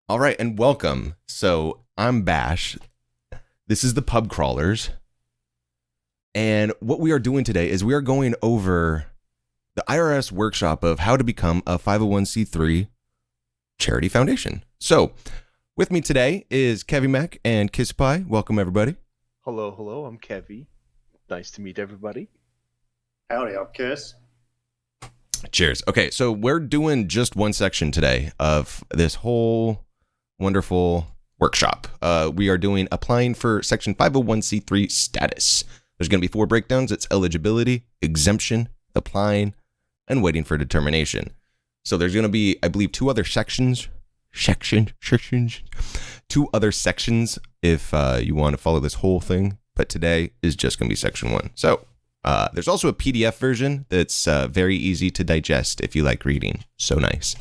All right, and welcome. So I'm Bash. This is the Pub Crawlers. And what we are doing today is we are going over the IRS workshop of how to become a 501c3 charity foundation. So with me today is Kevy Mac and Kiss Pie. Welcome, everybody. Hello, I'm Kevy. Nice to meet everybody. Howdy, I'm Kiss. Cheers. Okay, so we're doing just one section today of this whole wonderful workshop. We are doing applying for section 501c3 status. There's going to be 4 breakdowns. It's eligibility, exemption, applying, and waiting for determination. So there's going to be, I believe, 2 other sections. 2 other sections if you want to follow this whole thing. But today is just going to be section 1. So there's also a PDF version that's very easy to digest if you like reading. So nice.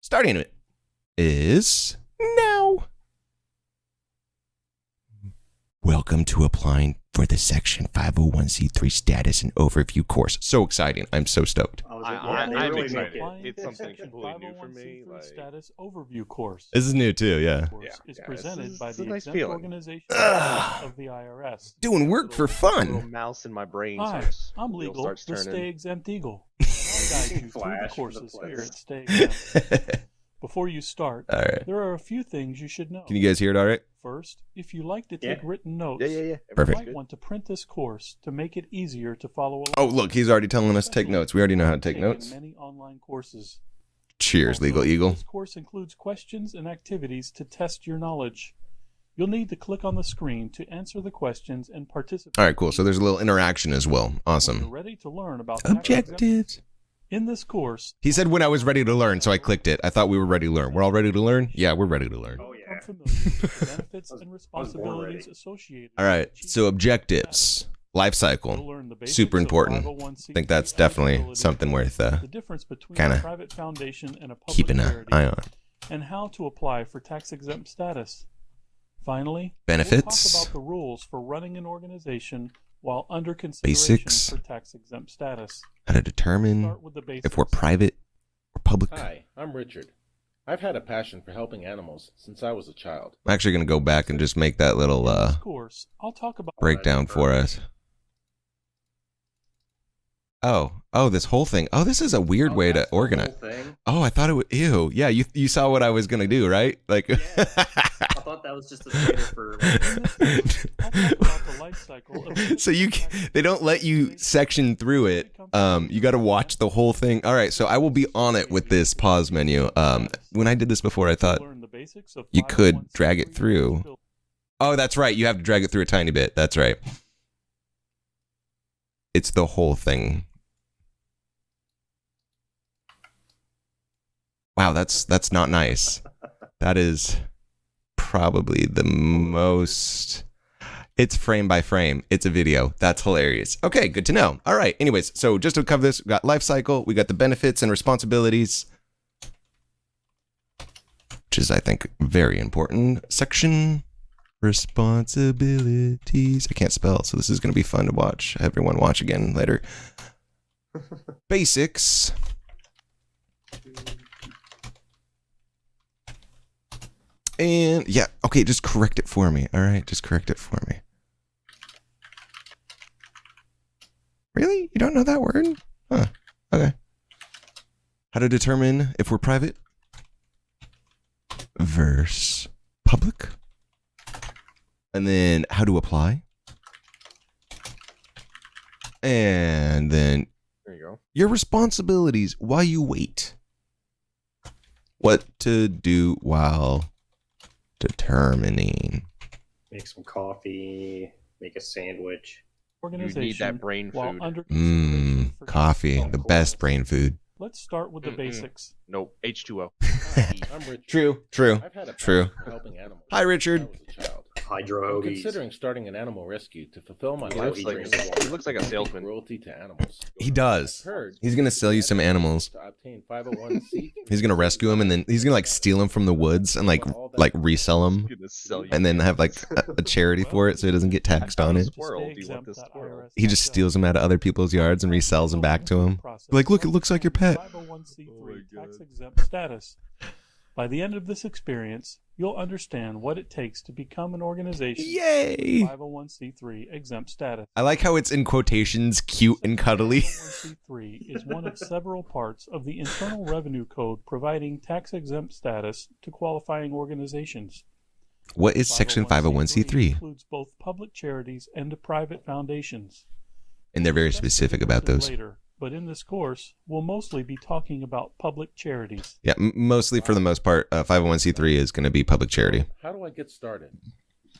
Starting it is now. Welcome to applying for the Section 501c3 status and overview course. So exciting. I'm so stoked. I'm really excited. make It's something Section completely new for me. 501c3 status overview course. This is new too, yeah. Course is Yeah, presented by it's the a nice exempt feeling. organization Ugh. of the IRS. Doing work for little fun. mouse in my brain. Hi, starts- I'm wheel Legal, starts the turning. Stay Exempt Eagle. I'll guide you through the Flash for the courses place. here at Stay Exempt. Before you start, All right. there are a few things you should know. Can you guys hear it all right? First, if you like to Yeah. take written notes, Yeah. you Perfect. might want to print this course to make it easier to follow along. Oh, look, he's already telling us to take notes. We already know how to take Taken notes. Many online courses. Cheers, Also, Legal Eagle. This course includes questions and activities to test your knowledge. You'll need to click on the screen to answer the questions and participate. All right, cool. So there's a little interaction as well. When you're Awesome. ready to learn about tax Objectives. in this course, He said when I was ready to learn, so I clicked it. I thought we were ready to learn. We're all ready to learn? Yeah, we're ready to learn. Oh, yeah. become familiar with the benefits I was- and I was born responsibilities ready. associated. All right, with so achieving objectives. Life You'll cycle. learn the basics Super of important. 501c3 I think that's definitely eligibility, something worth the difference between kinda a private foundation and a public keeping an charity, eye on. and how to apply for tax exempt status. Finally, Benefits. we'll talk about the rules for running an organization while under consideration Basics. for tax exempt status. How to determine Start with the basics. if we're private or public. Hi, I'm Richard. I've had a passion for helping animals since I was a child. I'm actually going to go back and just make that little In this course, I'll talk about breakdown for us. Oh, this whole thing. Oh, this is a weird way to That's the organize. whole thing? Oh, I thought it was, ew. Yeah, you saw what I was going to do, right? Like, I thought that was just a standard for. In this course, I'll talk about the life cycle of so they don't let you section through it. You got to watch the whole thing. All right, so I will be on it with this pause menu. When I did this before, I thought Learn the basics of you could drag it 501c3 through. eligibility. Oh, that's right. You have to drag it through a tiny bit. That's right. It's the whole thing. Wow, that's not nice. That is probably the most. It's frame by frame. It's a video. That's hilarious. Okay, good to know. All right. Anyways, so just to cover this, we got life cycle, we got the benefits and responsibilities, which is, I think, very important. Section responsibilities. I can't spell, so this is going to be fun to watch. Everyone watch again later. Basics. And yeah, okay, just correct it for me. All right, just correct it for me. Really? You don't know that word? Huh. Okay. How to determine if we're private versus public. And then how to apply. And then There you go. your responsibilities while you wait. What to do while determining. Make some coffee, make a sandwich. You Organization need that brain while food. under consideration for Coffee, tax the exempt best status. brain food. Let's start with the Mm-mm. basics. Nope. H2O. Hi, I'm Richard. True. I've had a True. passion for helping animals Hi, Richard. since I was a child. Hydro I'm hoagies. considering starting an animal rescue to fulfill my He life looks dream. like- he looks like a salesman. Cruelty to animals. He does. Heard He's gonna sell you some animals. to obtain 501c. He's gonna rescue him, and then he's gonna like steal them from the woods and like resell them, Gonna sell you and then have like a charity for it, so he doesn't get taxed on it. Squirrel. Do you want this squirrel? He just steals them out of other people's yards and resells them back to him. Like, look, it looks like your pet. 501c3 Oh my tax God. exempt status. By the end of this experience, you'll understand what it takes to become an organization Yay! with 501c3 exempt status. I like how it's in quotations, cute and cuddly. 501c3 is one of several parts of the Internal Revenue Code providing tax exempt status to qualifying organizations. What is Section 501c3? Includes both public charities and private foundations. And they're very specific about those. Later, but in this course, we'll mostly be talking about public charities. Yeah, mostly for the most part, 501c3 is going to be public charity. How do I get started?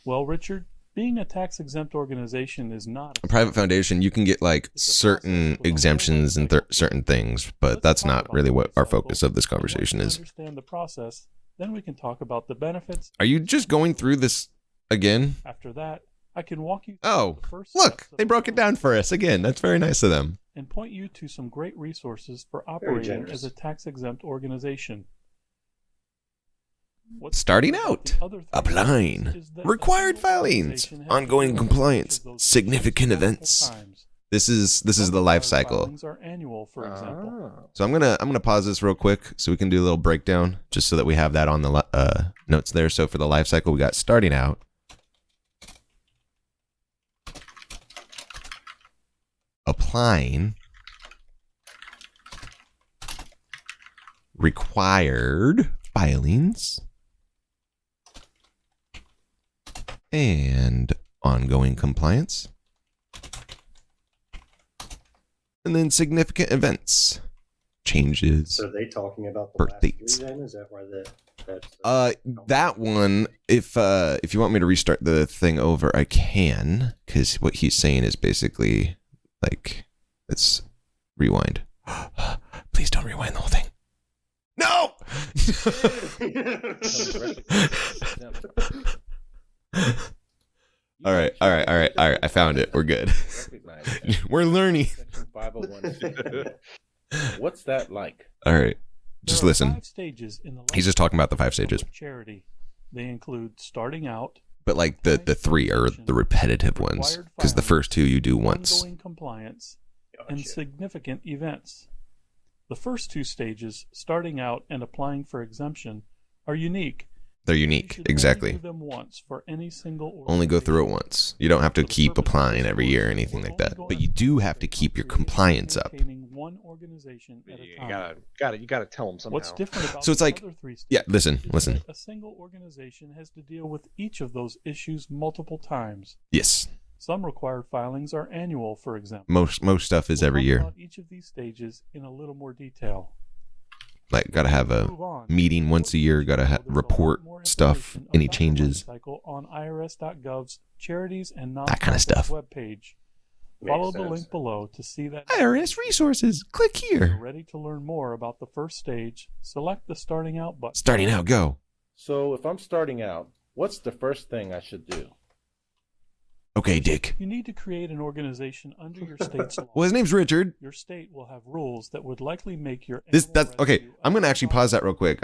Well, Richard, being a tax-exempt organization is not A private foundation, you can get like certain exemptions and certain things, but that's not really what our focus of this conversation is. Understand the process, then we can talk about the benefits. Are you just going through this again? After that, I can walk you through Oh, the first look, steps of they broke it down for us again. That's very nice of them. and point you to some great resources for Very operating generous. as a tax-exempt organization. What's Starting different about out, the other three applying, is that required every filings, organization has ongoing to do compliance, each of those significant multiple events. times. This is the life Required cycle. filings are annual, for example. Ah. So I'm gonna pause this real quick so we can do a little breakdown, just so that we have that on the notes there. So for the life cycle, we got starting out, applying, required filings, and ongoing compliance, and then significant events, changes. So are they talking about the Birth last dates. three then? Is that why that's That one, if you want me to restart the thing over, I can, because what he's saying is basically like, let's rewind. Please don't rewind the whole thing. No. All right. I found it. We're good. We're learning. Section 501. What's that like? All right. Just There are listen. 5 stages in the He's just talking about the 5 stages, public charity. They include starting out, but like the 3 are the repetitive ones, because the first 2 you do once. ongoing compliance, and significant events. The first 2 stages, starting out and applying for exemption, are unique. They're You unique, should exactly. only do them once for any single Only go through it organization. once. You don't have to For the keep purpose of applying this every course, year or we're anything like only that. going But you do have to keep your compliance up. maintaining one organization at a You time. you gotta tell them somehow. What's different about So it's the like- other 3 stages Yeah, listen. is that a single organization has to deal with each of those issues multiple times. Yes. Some required filings are annual, for example. Most stuff is We'll every talk year. about each of these stages in a little more detail. Like, gotta have a Move on. meeting once a year. Gotta There's a lot report more stuff, information any about the changes. life cycle on irs.gov's Charities and That kinda Nonprofits stuff. webpage. Makes Follow the sense. link below to see that. IRS resources. Click If you're here. ready to learn more about the first stage, select the starting out button. Starting out, go. So if I'm starting out, what's the first thing I should do? Okay, Dick. You need to create an organization under your state's law. Well, his name's Richard. Your state will have rules that would likely make your That's okay. I'm gonna actually pause that real quick.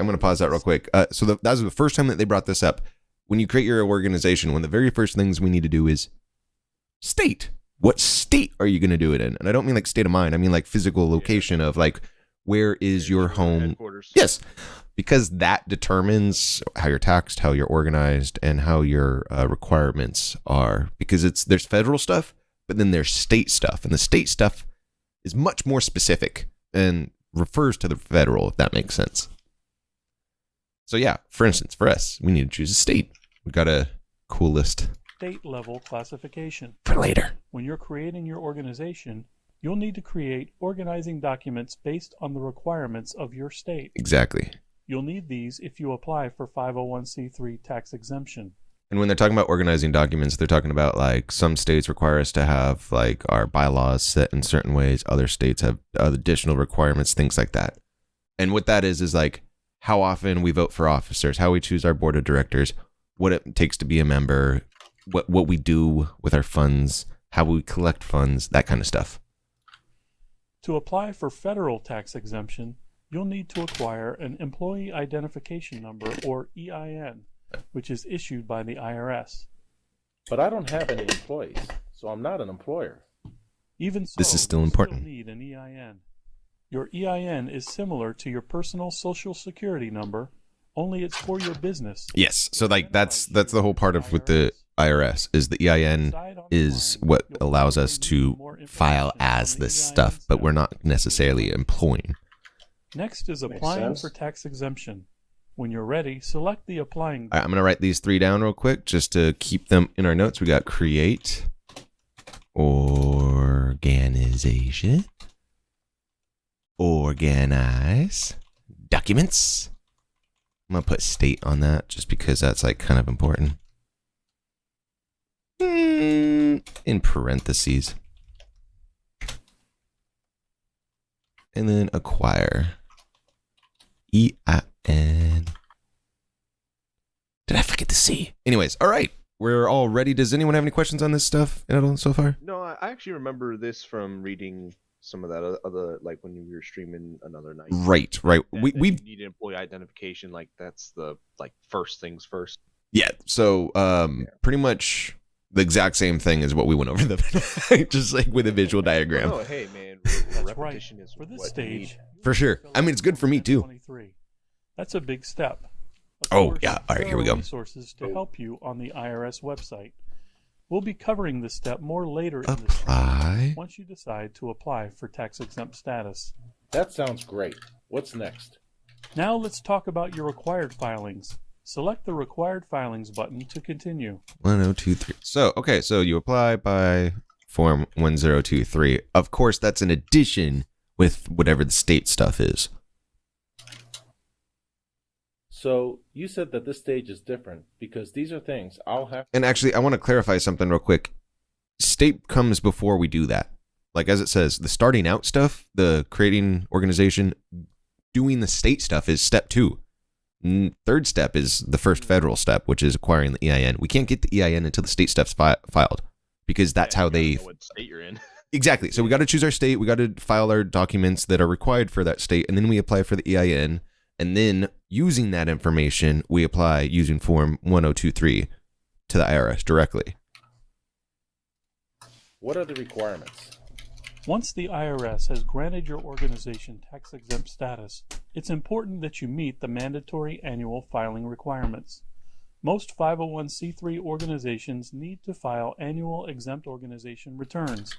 So that was the first time that they brought this up. When you create your organization, one of the very first things we need to do is state. What state are you gonna do it in? And I don't mean like state of mind. I mean like physical location of like, where is your home? Headquarters. Yes, because that determines how you're taxed, how you're organized, and how your requirements are. Because there's federal stuff, but then there's state stuff, and the state stuff is much more specific and refers to the federal, if that makes sense. So yeah, for instance, for us, we need to choose a state. We got a cool list state level classification. for later. When you're creating your organization, you'll need to create organizing documents based on the requirements of your state. Exactly. You'll need these if you apply for 501c3 tax exemption. And when they're talking about organizing documents, they're talking about like some states require us to have like our bylaws set in certain ways. Other states have additional requirements, things like that. And what that is like how often we vote for officers, how we choose our board of directors, what it takes to be a member, what we do with our funds, how we collect funds, that kind of stuff. To apply for federal tax exemption, you'll need to acquire an Employee Identification Number, or EIN, which is issued by the IRS. But I don't have any employees, so I'm not an employer. Even so, This is still you important. still need an EIN. Your EIN is similar to your personal Social Security number, only it's for your business. Yes. So like that's the whole part of with the IRS is the EIN is what allows us to file as this stuff, but we're not necessarily employing. Next is Makes applying sense. for tax exemption. When you're ready, select the applying. All right, I'm going to write these 3 down real quick just to keep them in our notes. We got create, organization, organize, documents. I'm going to put state on that just because that's like kind of important. In parentheses. And then acquire. EIN. Did I forget the C? Anyways, all right. We're all ready. Does anyone have any questions on this stuff at all so far? No, I actually remember this from reading some of that other, like when we were streaming another night. Right. We need employee identification. Like that's the first things first. Yeah. So pretty much the exact same thing as what we went over the just like with a visual diagram. Oh, hey man, repetition is for this what stage. you need. For sure. I mean, it's good for me too. 23. That's a big step. Of Oh, course, yeah. All right, there here we are go. Resources to help you on the IRS website. We'll be covering this step more later in this Apply. once you decide to apply for tax exempt status. That sounds great. What's next? Now let's talk about your required filings. Select the required filings button to continue. 1023. So, okay. So you apply by form 1023. Of course, that's in addition with whatever the state stuff is. So you said that this stage is different because these are things I'll have. And actually, I want to clarify something real quick. State comes before we do that. Like as it says, the starting out stuff, the creating organization, doing the state stuff is step 2. Third step is the first federal step, which is acquiring the EIN. We can't get the EIN until the state stuff's filed because that's how You gotta they... know what state you're in. Exactly. So we got to choose our state. We got to file our documents that are required for that state, and then we apply for the EIN. And then using that information, we apply using form 1023 to the IRS directly. What are the requirements? Once the IRS has granted your organization tax exempt status, it's important that you meet the mandatory annual filing requirements. Most 501c3 organizations need to file annual exempt organization returns,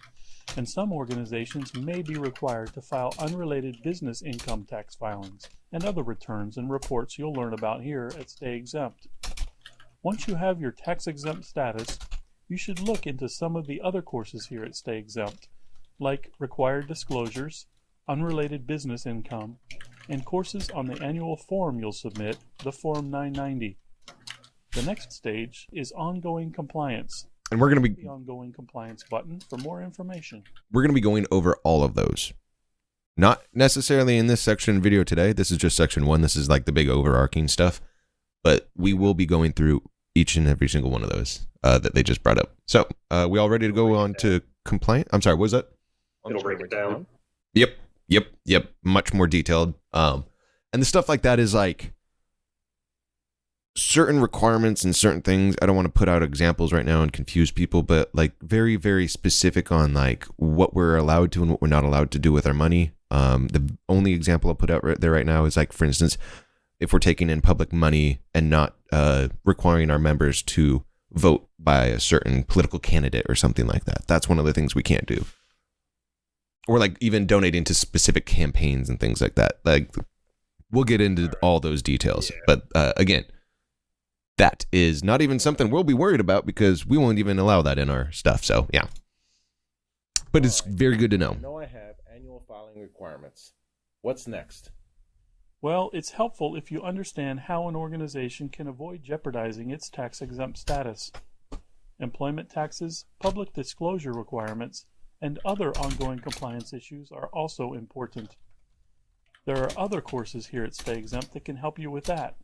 and some organizations may be required to file unrelated business income tax filings and other returns and reports you'll learn about here at Stay Exempt. Once you have your tax exempt status, you should look into some of the other courses here at Stay Exempt, like required disclosures, unrelated business income, and courses on the annual form you'll submit, the Form 990. The next stage is ongoing compliance. And we're going to The be ongoing compliance button for more information. going over all of those. Not necessarily in this section video today. This is just section 1. This is like the big overarching stuff. But we will be going through each and every single one of those that they just brought up. So, we all ready to go on to compliance? I'm sorry, what was that? It'll break it down. Yep. Much more detailed. And the stuff like that is like certain requirements and certain things. I don't want to put out examples right now and confuse people, but like very, very specific on like what we're allowed to and what we're not allowed to do with our money. The only example I'll put out right there right now is like, for instance, if we're taking in public money and not requiring our members to vote by a certain political candidate or something like that. That's one of the things we can't do. Or like even donating to specific campaigns and things like that. Like we'll get into all those details. Yeah. But again, that is not even something we'll be worried about because we won't even allow that in our stuff. So yeah. But it's very good to know. I know I have annual filing requirements. What's next? Well, it's helpful if you understand how an organization can avoid jeopardizing its tax exempt status. Employment taxes, public disclosure requirements, and other ongoing compliance issues are also important. There are other courses here at Stay Exempt that can help you with that.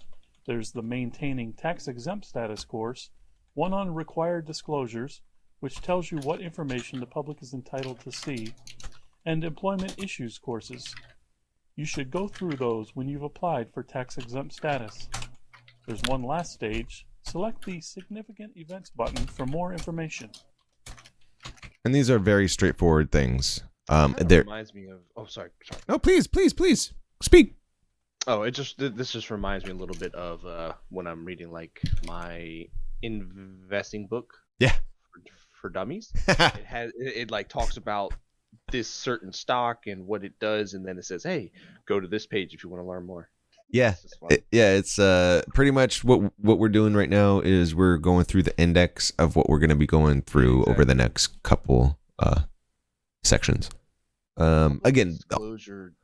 There's the Maintaining Tax Exempt Status course, one on required disclosures, which tells you what information the public is entitled to see, and Employment Issues courses. You should go through those when you've applied for tax exempt status. There's one last stage. Select the Significant Events button for more information. And these are very straightforward things. Kinda They're reminds me of. Oh, sorry. no, please, speak. Oh, this just reminds me a little bit of when I'm reading like my investing book. Yeah. For dummies. It like talks about this certain stock and what it does, and then it says, "Hey, go to this page if you want to learn more." Yeah, it's pretty much what we're doing right now is we're going through the index of what we're going to be going through over the next couple sections. Again, disclosure.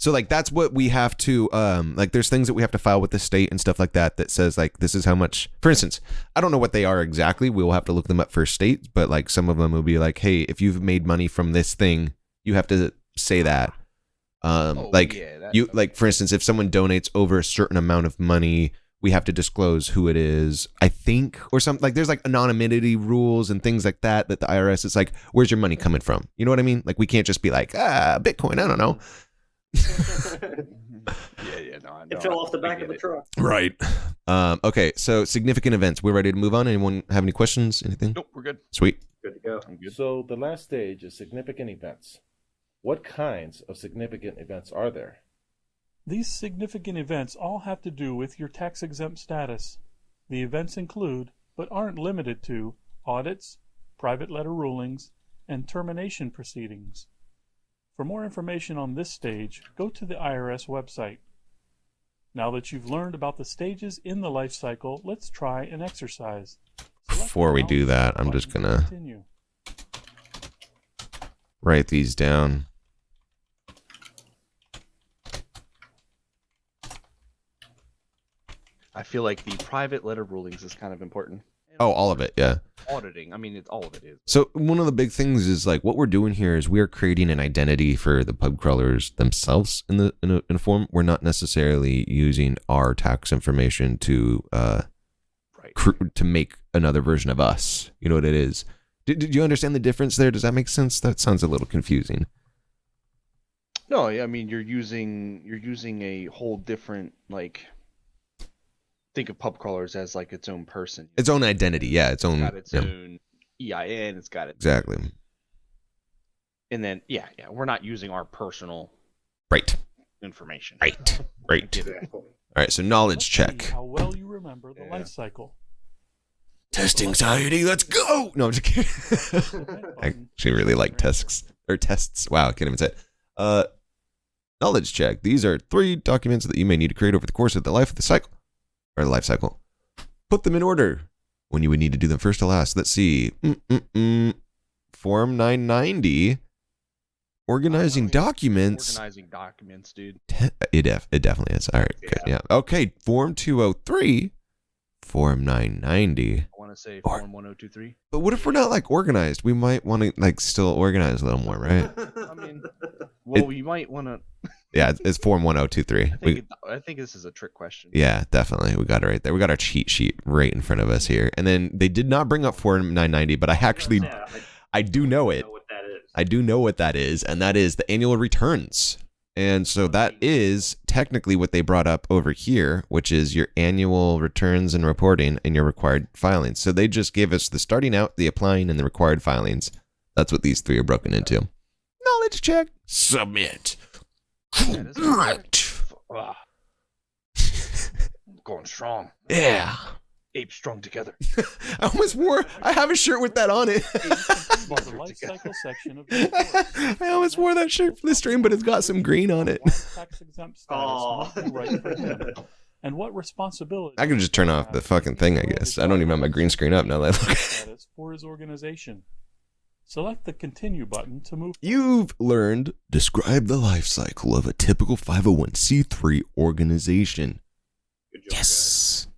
so like that's what we have to like. There's things that we have to file with the state and stuff like that that says like this is how much. For instance, I don't know what they are exactly. We'll have to look them up for states, but like some of them will be like, hey, if you've made money from this thing, you have to say that. Like for instance, if someone donates over a certain amount of money, we have to disclose who it is, I think, or something. Like there's like anonymity rules and things like that the IRS is like, where's your money coming from? You know what I mean? Like we can't just be like, Bitcoin, I don't know. No, I know. It fell off the back of the truck. Right. Okay, so significant events. We're ready to move on. Anyone have any questions? Anything? Nope, we're good. Sweet. Good to go. I'm good. So the last stage is significant events. What kinds of significant events are there? These significant events all have to do with your tax exempt status. The events include, but aren't limited to, audits, private letter rulings, and termination proceedings. For more information on this stage, go to the IRS website. Now that you've learned about the stages in the life cycle, let's try an exercise. Before we do that, I'm just going to write these down. I feel like the private letter rulings is kind of important. Oh, all of it, yeah. Auditing, I mean, all of it is. So one of the big things is like what we're doing here is we're creating an identity for the pub crawlers themselves in a form. We're not necessarily using our tax information to to make another version of us. You know what it is? Did you understand the difference there? Does that make sense? That sounds a little confusing. No, I mean you're using a whole different like. Think of pub crawlers as like its own person, its own identity, yeah, its own. Got its own EIN. It's got it exactly. And then we're not using our personal information. Right. Exactly. All right, so knowledge Let's check. see how well you remember the life cycle. Test anxiety, let's go! No, I'm just kidding. I actually really like tests. Wow, I can't even say it. Knowledge check. These are 3 documents that you may need to create over the course of the life of the cycle. Or the life cycle. Put them in order when you would need to do them first to last. Let's see. Form 990. Organizing documents. Organizing documents, dude. It definitely is. All right, good. Yeah. Okay, Form 203. Form 990. I want to say Form 1023. But what if we're not like organized? We might want to like still organize a little more, right? I mean, well, you might want to. Yeah, it's Form 1023. I think this is a trick question. Yeah, definitely. We got it right there. We got our cheat sheet right in front of us here. And then they did not bring up Form 990, but I do know it. I do know what that is, and that is the annual returns. And so that is technically what they brought up over here, which is your annual returns and reporting and your required filings. So they just gave us the starting out, the applying, and the required filings. That's what these 3 are broken into. Knowledge check. Submit. Right. Going strong. Yeah. Ape strung together. I have a shirt with that on it. The life cycle section of the I almost wore that shirt for the stream, but it's got some green on it. tax exempt status might be right for him, and what responsibility I can just turn off the fucking thing, I guess. I don't even have my green screen up now that I look. status for his organization. Select the Continue button to move. You've learned describe the life cycle of a typical 501c3 organization. Good job, Yes. guys.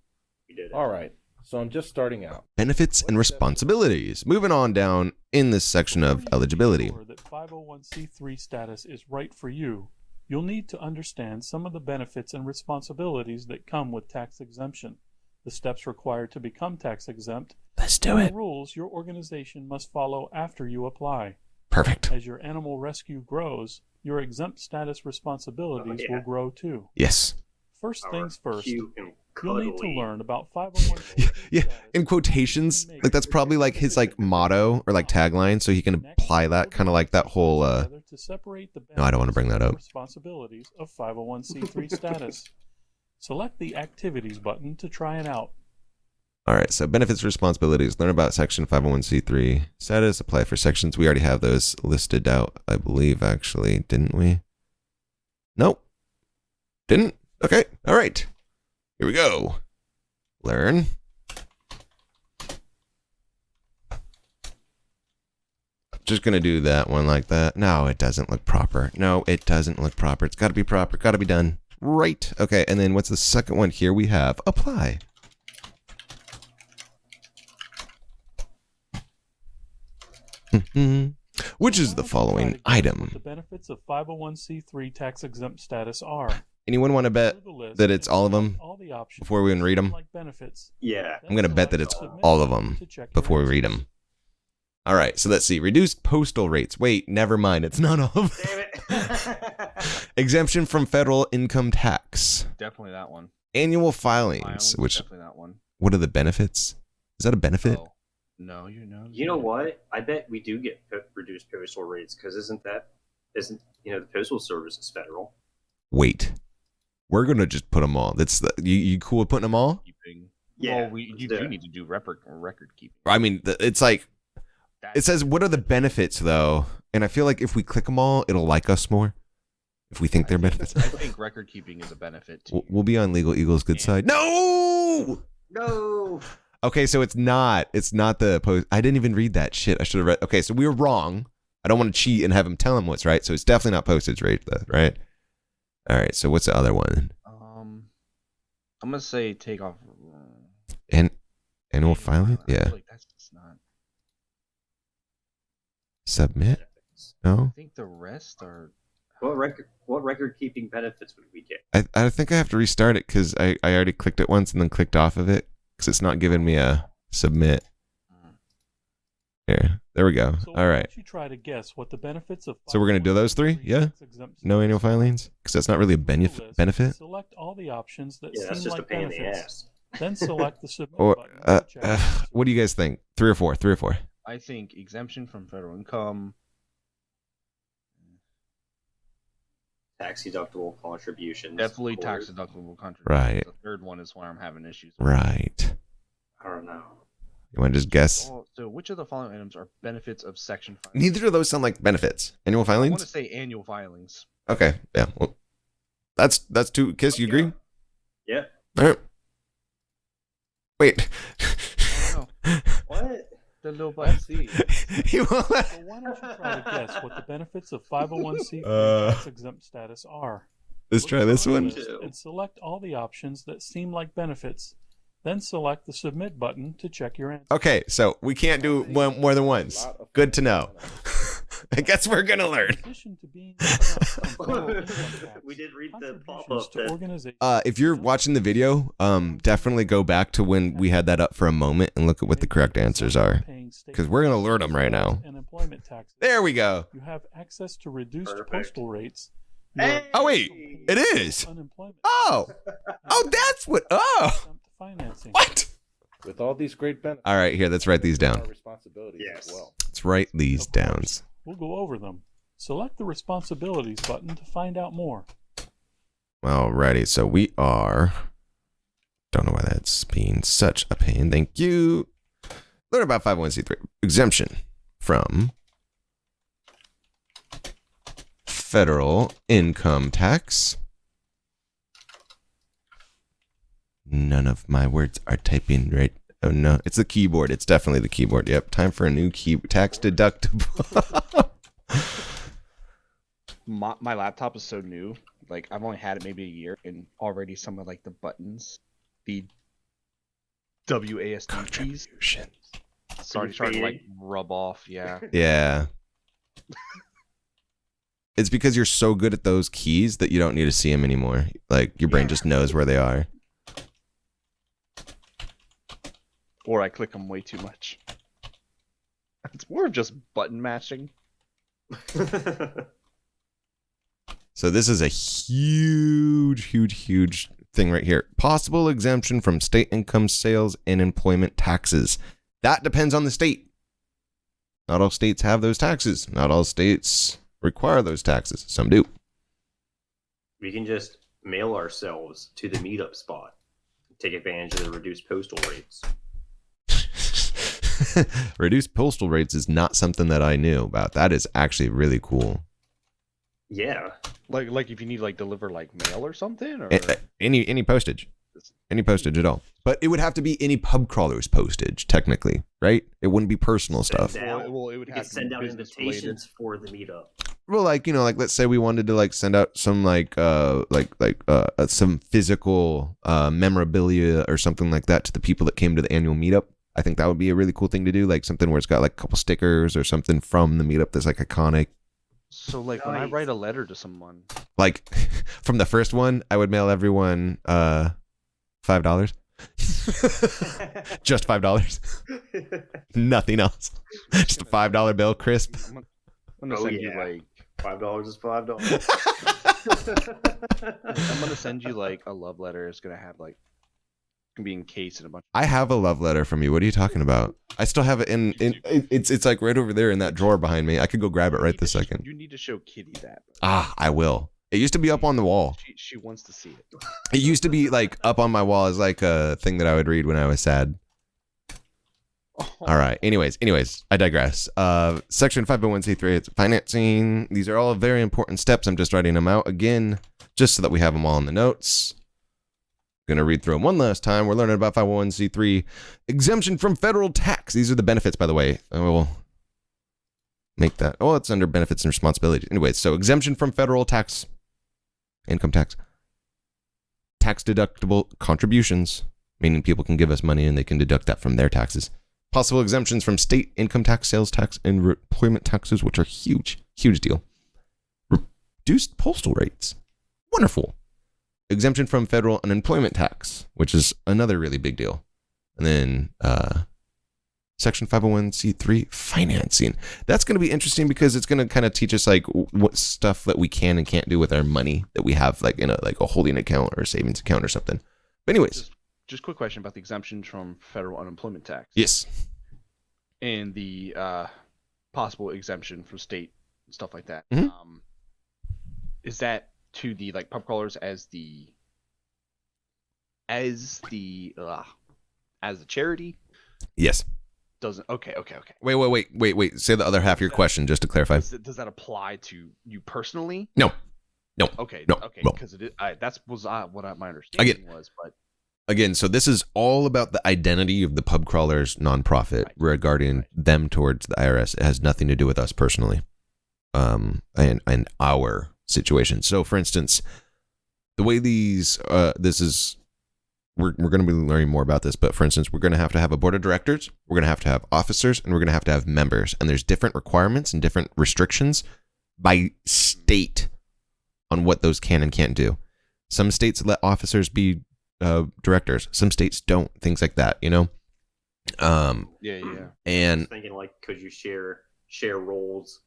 You did it. All right, so I'm just starting out. Benefits and responsibilities. Moving on down in this section of eligibility. Ensure that 501c3 status is right for you, you'll need to understand some of the benefits and responsibilities that come with tax exemption, the steps required to become tax exempt, Let's do and it. the rules your organization must follow after you apply. Perfect. As your animal rescue grows, your exempt status responsibilities will grow too. Yes. First things first, Q can You'll need to Cuddly. learn about 501 Yeah, in quotations, like that's probably like his like motto or like tagline, so he can apply that kind of like that whole. To separate the No, I don't want to bring that up. Responsibilities of 501c3 status. Select the Activities button to try it out. All right, so benefits, responsibilities. Learn about Section 501c3 status. Apply for sections. We already have those listed out, I believe. Actually, didn't we? Nope, didn't. Okay, all right. Here we go. Learn. Just gonna do that one like that. No, it doesn't look proper. No, it doesn't look proper. It's got to be proper. Got to be done. Right. Okay, and then what's the second one here? We have apply. Which is the following item. The benefits of 501c3 tax exempt status are. Anyone want to bet that it's all of them all the options before we even read them? like benefits. Yeah. I'm going to bet that it's all of them before we read them. All right, so let's see. Reduced postal rates. Wait, never mind. It's not all of them. Damn it. Exemption from federal income tax. Definitely that one. Annual filings, Filings, which, definitely that one. what are the benefits? Is that a benefit? Oh. No, you know. You know what? I bet we do get reduced postal rates because isn't the postal service is federal? Wait. We're going to just put them all. That's the, you cool with putting them all? Keeping. Yeah, Well, you do need to do record keeping. I mean, it's like, it says, what are the benefits, though? And I feel like if we click them all, it'll like us more. If we think they're benefits. I think record keeping is a benefit too. We'll be on Legal Eagle's good side. No! No. Okay, so it's not the post. I didn't even read that shit. I should have read. Okay, so we were wrong. I don't want to cheat and have him tell him what's right. So it's definitely not postage rate, though, right? All right, so what's the other one? I'm gonna say take off. And annual filing? I feel Yeah. like that's just not. Submit? No? I think the rest are. What record keeping benefits would we get? I think I have to restart it because I already clicked it once and then clicked off of it because it's not giving me a submit. Here, there we go. So All why right. don't you try to guess what the benefits of So we're gonna do those three? 501c3 Yeah? tax-exempt No annual status are? filings because that's not really a benefit. Select all the options that Yeah, that's seem just a like pain in the benefits. ass. Then select the submit Or button. to check your answer. what do you guys think? 3 or 4? 3 or 4? I think exemption from federal income. Tax deductible contributions. Definitely or- tax deductible contributions. Right. The third one is where I'm having issues. Right. I don't know. You want to just guess? Oh, so which of the following items are benefits of Section 5? Neither of those sound like benefits. Annual I want to filings? say annual filings. Okay. Yeah. Well, that's two. Kiss, you agree? Yeah. All right. Wait. I don't know. What? The little button. See, He won't let- So why don't you try to guess what the benefits of 501c3 tax exempt status are? Let's Look try at this the one. list and select all the options that seem like benefits. Then select the submit button to check your answer. Okay, so we can't do one more than once. Good to know. I guess we're gonna learn. In addition to being exempt from federal income tax, We did read the contributions pop-up to that- organizations If you're watching the video, definitely go back to when we had that up for a moment and look at what the correct answers are, because we're gonna learn them right now. and employment taxes. There we go. You have access to reduced Perfect. postal rates. Hey! Oh wait, it is. Unemployment. Oh, that's what. Oh, exempt financing. what? with all these great benefits. All right, here. Let's write these our down. responsibilities Yes. as well. Let's write these Of down. course. We'll go over them. Select the responsibilities button to find out more. Alrighty, so we are. Don't know why that's being such a pain. Thank you. Learn about 501c3 exemption from federal income tax. None of my words are typing right. Oh no, it's the keyboard. It's definitely the keyboard. Yep, time for a new tax deductible. My laptop is so new. Like I've only had it maybe a year, and already some of like the buttons, the WASD keys, Contribution. starting to like rub off. Yeah. Yeah. It's because you're so good at those keys that you don't need to see them anymore. Like your brain just knows where they are. Or I click them way too much. It's more of just button matching. So this is a huge thing right here. Possible exemption from state income, sales, and employment taxes. That depends on the state. Not all states have those taxes. Not all states require those taxes. Some do. We can just mail ourselves to the meetup spot, take advantage of the reduced postal rates. Reduced postal rates is not something that I knew about. That is actually really cool. Yeah. Like if you need like deliver like mail or something, or Any postage. Any postage at all. But it would have to be any pub crawler's postage, technically, right? It wouldn't be personal stuff. It would We have could to send be out business invitations for the meetup. Well, like, let's say we wanted to like send out some some physical memorabilia or something like that to the people that came to the annual meetup. I think that would be a really cool thing to do, like something where it's got like a couple stickers or something from the meetup that's like iconic. So like when I write a letter to someone, Like from the first one, I would mail everyone $5. Just $5. Nothing else. Just a $5 bill, crisp. I'm gonna send you like $5 is $5. I'm gonna send you like a love letter. It's gonna have like be encased in a bunch. I have a love letter from you. What are you talking about? I still have it in it's like right over there in that drawer behind me. I could go grab it right this second. You need to show Kitty that. I will. It used to be up on the wall. She wants to see it. It used to be like up on my wall as like a thing that I would read when I was sad. All right. Anyways, I digress. Section 501c3, it's financing. These are all very important steps. I'm just writing them out again, just so that we have them all in the notes. Going to read through them one last time. We're learning about 501c3 exemption from federal tax. These are the benefits, by the way. I will make that. Oh, it's under benefits and responsibilities. Anyways, so exemption from federal tax, income tax, tax deductible contributions, meaning people can give us money and they can deduct that from their taxes. Possible exemptions from state income tax, sales tax, and employment taxes, which are huge, huge deal. Reduced postal rates. Wonderful. Exemption from federal unemployment tax, which is another really big deal. And then Section 501c3 financing. That's going to be interesting because it's going to kind of teach us like what stuff that we can and can't do with our money that we have like in a holding account or a savings account or something. But anyways. Just quick question about the exemptions from federal unemployment tax. Yes. And the possible exemption from state and stuff like that. Mm-hmm. Is that to the like pub crawlers as the charity? Yes. Doesn't okay. Wait. Say the other half of your question just to clarify. Does that apply to you personally? No. Okay. No. Okay. No. Because that was what my understanding was, but. Again, so this is all about the identity of the pub crawlers nonprofit regarding them towards the IRS. It has nothing to do with us personally, and our situation. So, for instance, the way these this is, we're going to be learning more about this. But for instance, we're going to have a board of directors, we're going to have officers, and we're going to have members. And there's different requirements and different restrictions by state on what those can and can't do. Some states let officers be directors, some states don't, things like that, yeah. And I was thinking like, could you share roles?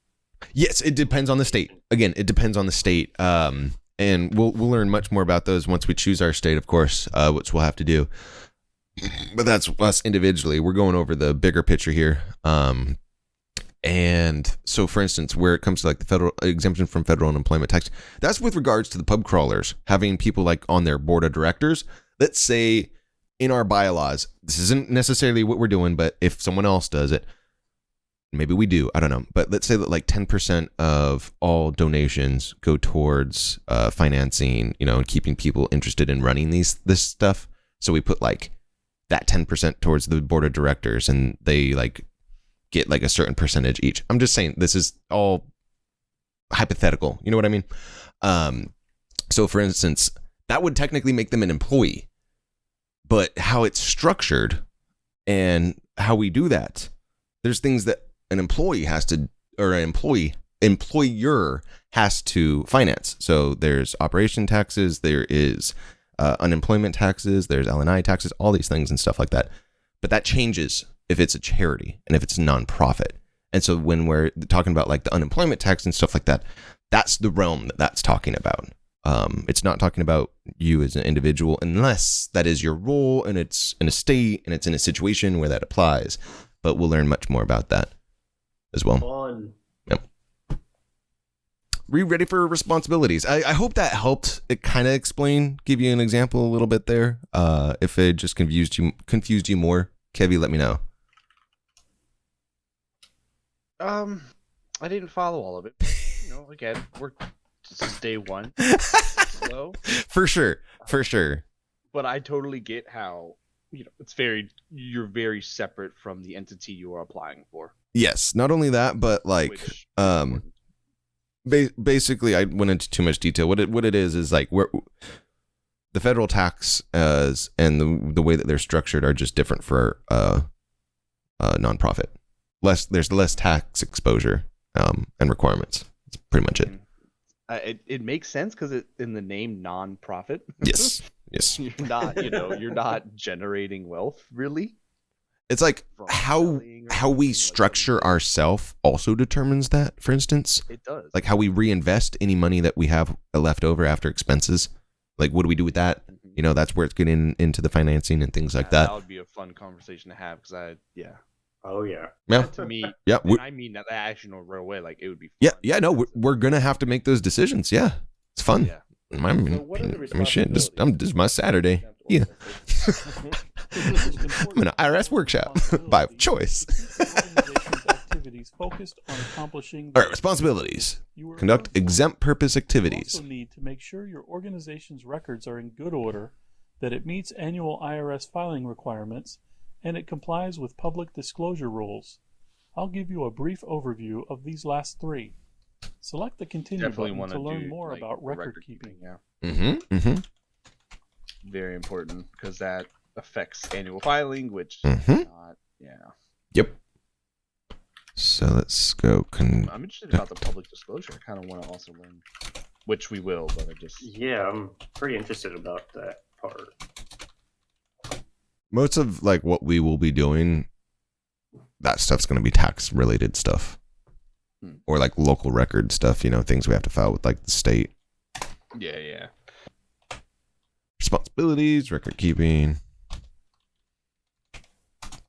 Yes, it depends on the state. Again, it depends on the state. And we'll learn much more about those once we choose our state, of course, which we'll have to do. But that's us individually. We're going over the bigger picture here. And so, for instance, where it comes to like the federal exemption from federal unemployment tax, that's with regards to the pub crawlers having people like on their board of directors. Let's say in our bylaws, this isn't necessarily what we're doing, but if someone else does it, maybe we do, I don't know. But let's say that like 10% of all donations go towards financing, and keeping people interested in running this stuff. So we put like that 10% towards the board of directors, and they like get like a certain percentage each. I'm just saying this is all hypothetical. You know what I mean? So for instance, that would technically make them an employee, but how it's structured and how we do that, there's things that an employee has to, or an employer has to finance. So there's operation taxes, there is unemployment taxes, there's L&I taxes, all these things and stuff like that. But that changes if it's a charity and if it's a nonprofit. And so when we're talking about like the unemployment tax and stuff like that, that's the realm that's talking about. It's not talking about you as an individual unless that is your role and it's in a state and it's in a situation where that applies. But we'll learn much more about that as well. Fun. Yep. Are you ready for responsibilities? I hope that helped it kind of explain, give you an example a little bit there. If it just confused you more, Kevy, let me know. I didn't follow all of it. You know, again, this is day one. Slow. For sure. But I totally get how, you know, you're very separate from the entity you are applying for. Yes, not only that, but like, Which, basically, I went into too much detail. What it is like the federal tax and the way that they're structured are just different for nonprofit. There's less tax exposure and requirements. That's pretty much it. it makes sense because it in the name non-profit. Yes. You're not generating wealth really. It's like From how selling or we something, structure ourselves also determines that. For instance, It does. like how we reinvest any money that we have left over after expenses. Like, what do we do with that? Mhm. You know, that's where it's getting into the financing and things like That that. would be a fun conversation to have because Oh yeah. Yeah, to me, yeah, and I mean that actually no real way. Like it would be fun. no, we're gonna have to make those decisions. Yeah, it's fun. Yeah. I mean, So what are the this is my Saturday. Yeah. I'm in an IRS workshop by choice. Activities focused on accomplishing All right, responsibilities. You are Conduct eligible. exempt purpose You activities. also need to make sure your organization's records are in good order, that it meets annual IRS filing requirements, and it complies with public disclosure rules. I'll give you a brief overview of these last three. Select the continue Definitely button want to learn do more like, about the record keeping. Yeah, Mm-hmm. very important because that affects annual filing, which Mhm. not. Yeah, Yep. So let's go. I'm interested about the public disclosure. I kind of want to also learn, which we will, but I just Yeah, I'm pretty interested about that part. Most of like what we will be doing, that stuff's going to be tax related stuff, or like local record stuff. You know, things we have to file with like the state. yeah. Responsibilities, record keeping,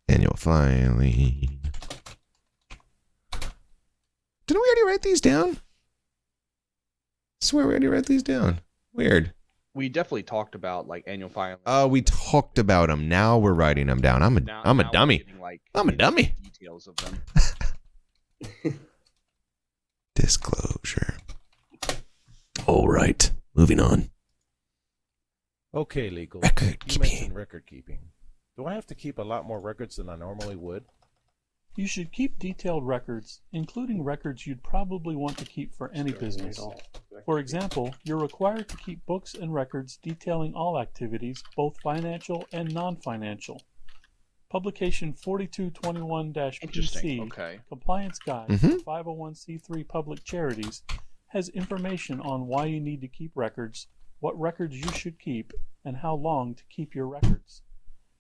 annual filing. Didn't we already write these down? I swear we already wrote these down. Weird. We definitely talked about like annual filing. Oh, we talked about them. Now we're writing them down. I'm a Now we're dummy. getting, like, I'm a into dummy. Details of them. Disclosure. All right. Moving on. Okay, legal. Record You keeping. mentioned record keeping. Do I have to keep a lot more records than I normally would? You should keep detailed records, including records you'd probably want to keep for any business. For example, you're required to keep books and records detailing all activities, both financial and non-financial. Publication 4221-PC, Interesting. Okay. Compliance Guide Mhm. for 501c3 Public Charities, has information on why you need to keep records, what records you should keep, and how long to keep your records.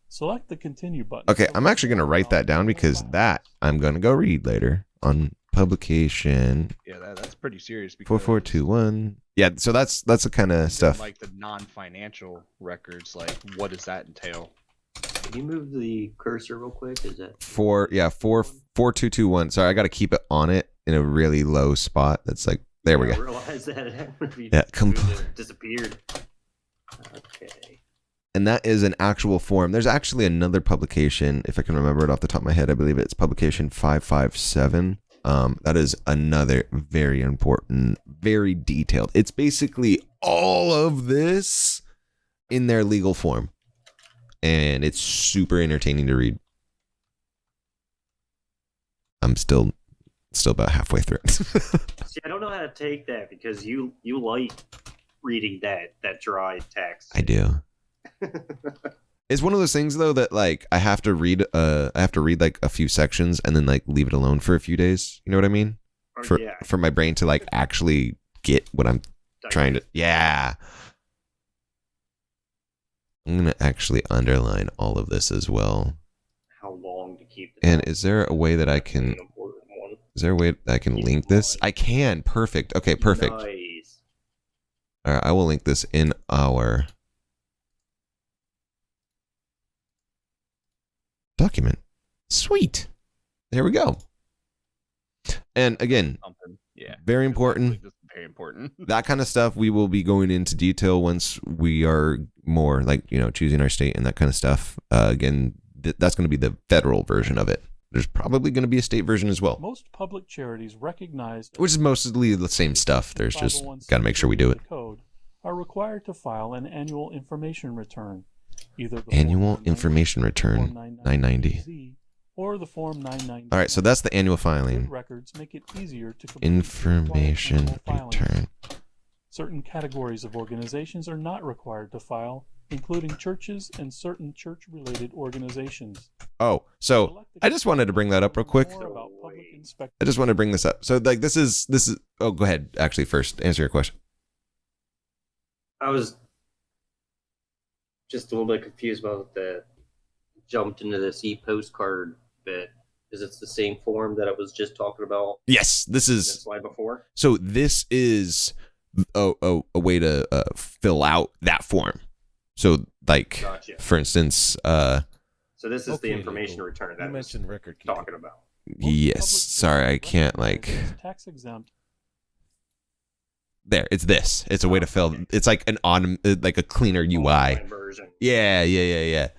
Select the continue button. Okay, to I'm learn actually going to more write about that down annual because filings. that I'm going to go read later on publication Yeah, that's pretty serious. Because 4421. Yeah, so that's the kind of even, stuff. like the non-financial records, like what does that entail? Can you move the cursor real quick? Is that 4221. Sorry, I got to keep it on it in a really low spot. That's like there we I go. realized that it happened. Yeah, Disappeared. Okay. And that is an actual form. There's actually another publication, if I can remember it off the top of my head. I believe it's publication 557. That is another very important, very detailed. It's basically all of this in their legal form. And it's super entertaining to read. I'm still about halfway through it. See, I don't know how to take that because you like reading that dry text. I do. It's one of those things though that like I have to read like a few sections and then like leave it alone for a few days. You know what I mean? Or, For my brain to like actually get what I'm trying to. Yeah. I'm gonna actually underline all of this as well. How long to keep the And is there a way that I can? An important one. Is there a way that I can link this? I can. Perfect. Okay. Perfect. Nice. All right, I will link this in our document. Sweet. There we go. And again, Something. Yeah. very important. Just very important. That kind of stuff we will be going into detail once we are more like, choosing our state and that kind of stuff. Again, that's going to be the federal version of it. There's probably going to be a state version as well, Most public charities recognized which is mostly the same stuff. There's just got to make sure we do it. Code are required to file an annual information return, either the Annual Form 990, information return, Form 990. or the Form 990. All right, so that's the annual filing. Good records make it easier to complete Information required annual filings. return. Certain categories of organizations are not required to file, including churches and certain church-related organizations. Oh, so I just wanted to bring that up real quick. More about public inspection. I just want to bring this up. So like this is oh, go ahead. Actually, first answer your question. I was just a little bit confused about the jumped into this e-postcard bit. Is it the same form that I was just talking about? Yes, this The is slide before. so this is a way to fill out that form. So like Gotcha. for instance, So this is Okay, the information Legal. return that You I was mentioned record keeping. talking about. yes, sorry, I can't like tax exempt. there. It's this. It's a way to fill. It's like an like a cleaner UI. Online version. Yeah.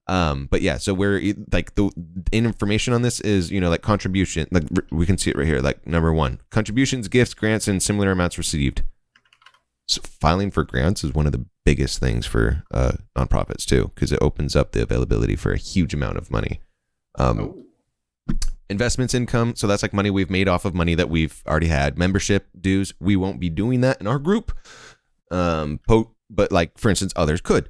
But yeah, so we're like the information on this is, like contribution, like we can see it right here. Like number 1, contributions, gifts, grants, and similar amounts received. So filing for grants is one of the biggest things for nonprofits too, because it opens up the availability for a huge amount of money. Investments income, so that's like money we've made off of money that we've already had. Membership dues, we won't be doing that in our group. But like for instance, others could.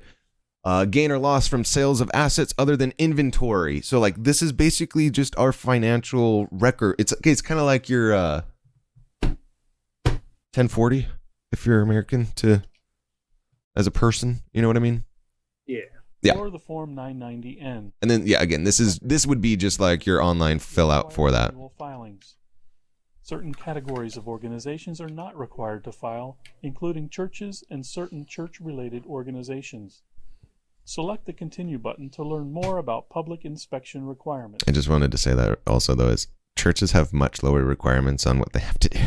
Gain or loss from sales of assets other than inventory. So like this is basically just our financial record. It's kind of like your 1040 if you're American as a person. You know what I mean? Yeah. Or the Form 990N. And then again, this would be just like your online fill out for that. Annual filings. Certain categories of organizations are not required to file, including churches and certain church-related organizations. Select the Continue button to learn more about public inspection requirements. I just wanted to say that also though is churches have much lower requirements on what they have to do.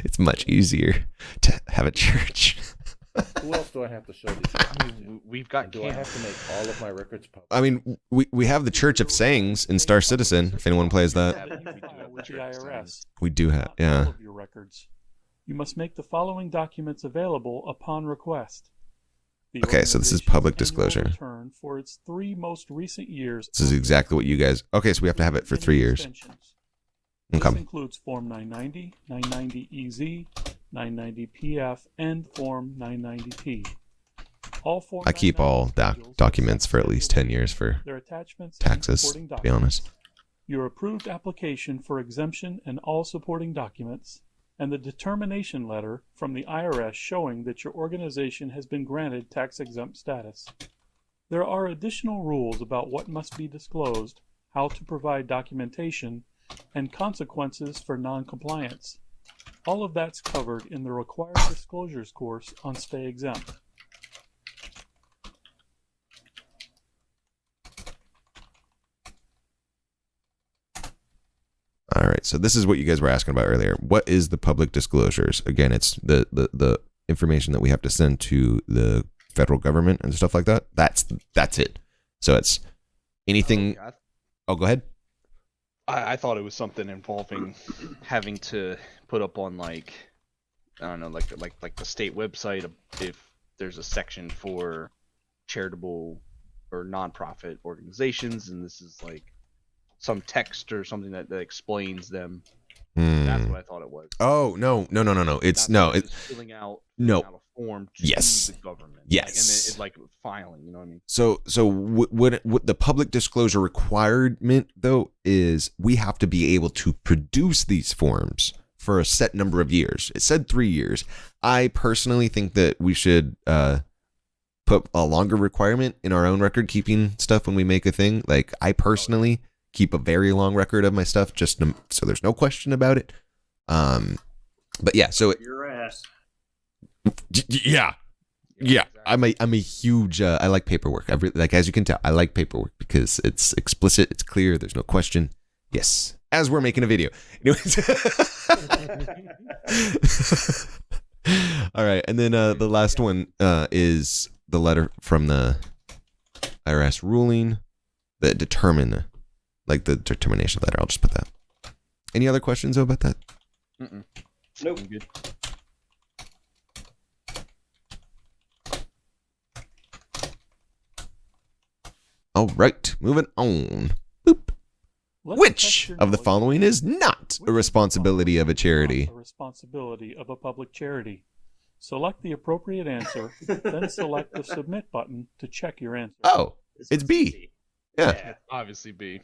It's much easier to have a church. Who else do I have to show these records to? We've got And do I have to make all of my records public? I mean, we have the Church of Sayings in Star Citizen, if anyone plays that. File with the IRS. We do have, Not yeah. all of your records. You must make the following documents available upon request. The Okay, so this is organization's public annual disclosure. return for its 3 most recent years. This is exactly what you guys, okay, so we have to have it for 3 years. Extensions. Okay. This includes Form 990, 990EZ, 990PF, and Form 990P. All Form I keep all 990 documents for at least 10 years for their attachments and taxes, supporting to be honest. documents, your approved application for exemption and all supporting documents, and the determination letter from the IRS showing that your organization has been granted tax-exempt status. There are additional rules about what must be disclosed, how to provide documentation, and consequences for non-compliance. All of that's covered in the required disclosures course on Stay Exempt. All right, so this is what you guys were asking about earlier. What is the public disclosures? Again, it's the information that we have to send to the federal government and stuff like that. That's it. So it's anything. Oh, go ahead. I thought it was something involving having to put up on like I don't know, like the state website if there's a section for charitable or nonprofit organizations, and this is like some text or something that explains them. That's what I thought it was. Oh no! It's Not no. just filling out No. a form to Yes. the government. Yes. And then it's like filing. You know what I mean? So what the public disclosure requirement though is we have to be able to produce these forms for a set number of years. It said 3 years. I personally think that we should put a longer requirement in our own record keeping stuff when we make a thing. Like I personally keep a very long record of my stuff so there's no question about it. But yeah, so Your ass. Yeah. Yeah, I'm a huge I like paperwork. Like, as you can tell, I like paperwork because it's explicit, it's clear, there's no question. Yes, as we're making a video. Anyways. All right, and then the last one is the letter from the IRS ruling that determine, like the determination letter. I'll just put that. Any other questions about that? Nope. I'm good. All right, moving on. Boop. Let's Which test your of the knowledge following is not Which a responsibility of a is charity? not a responsibility of a public charity. Select the appropriate answer, then select the submit button to check your answer. Oh, This it's was B. easy. Yeah. Obviously B.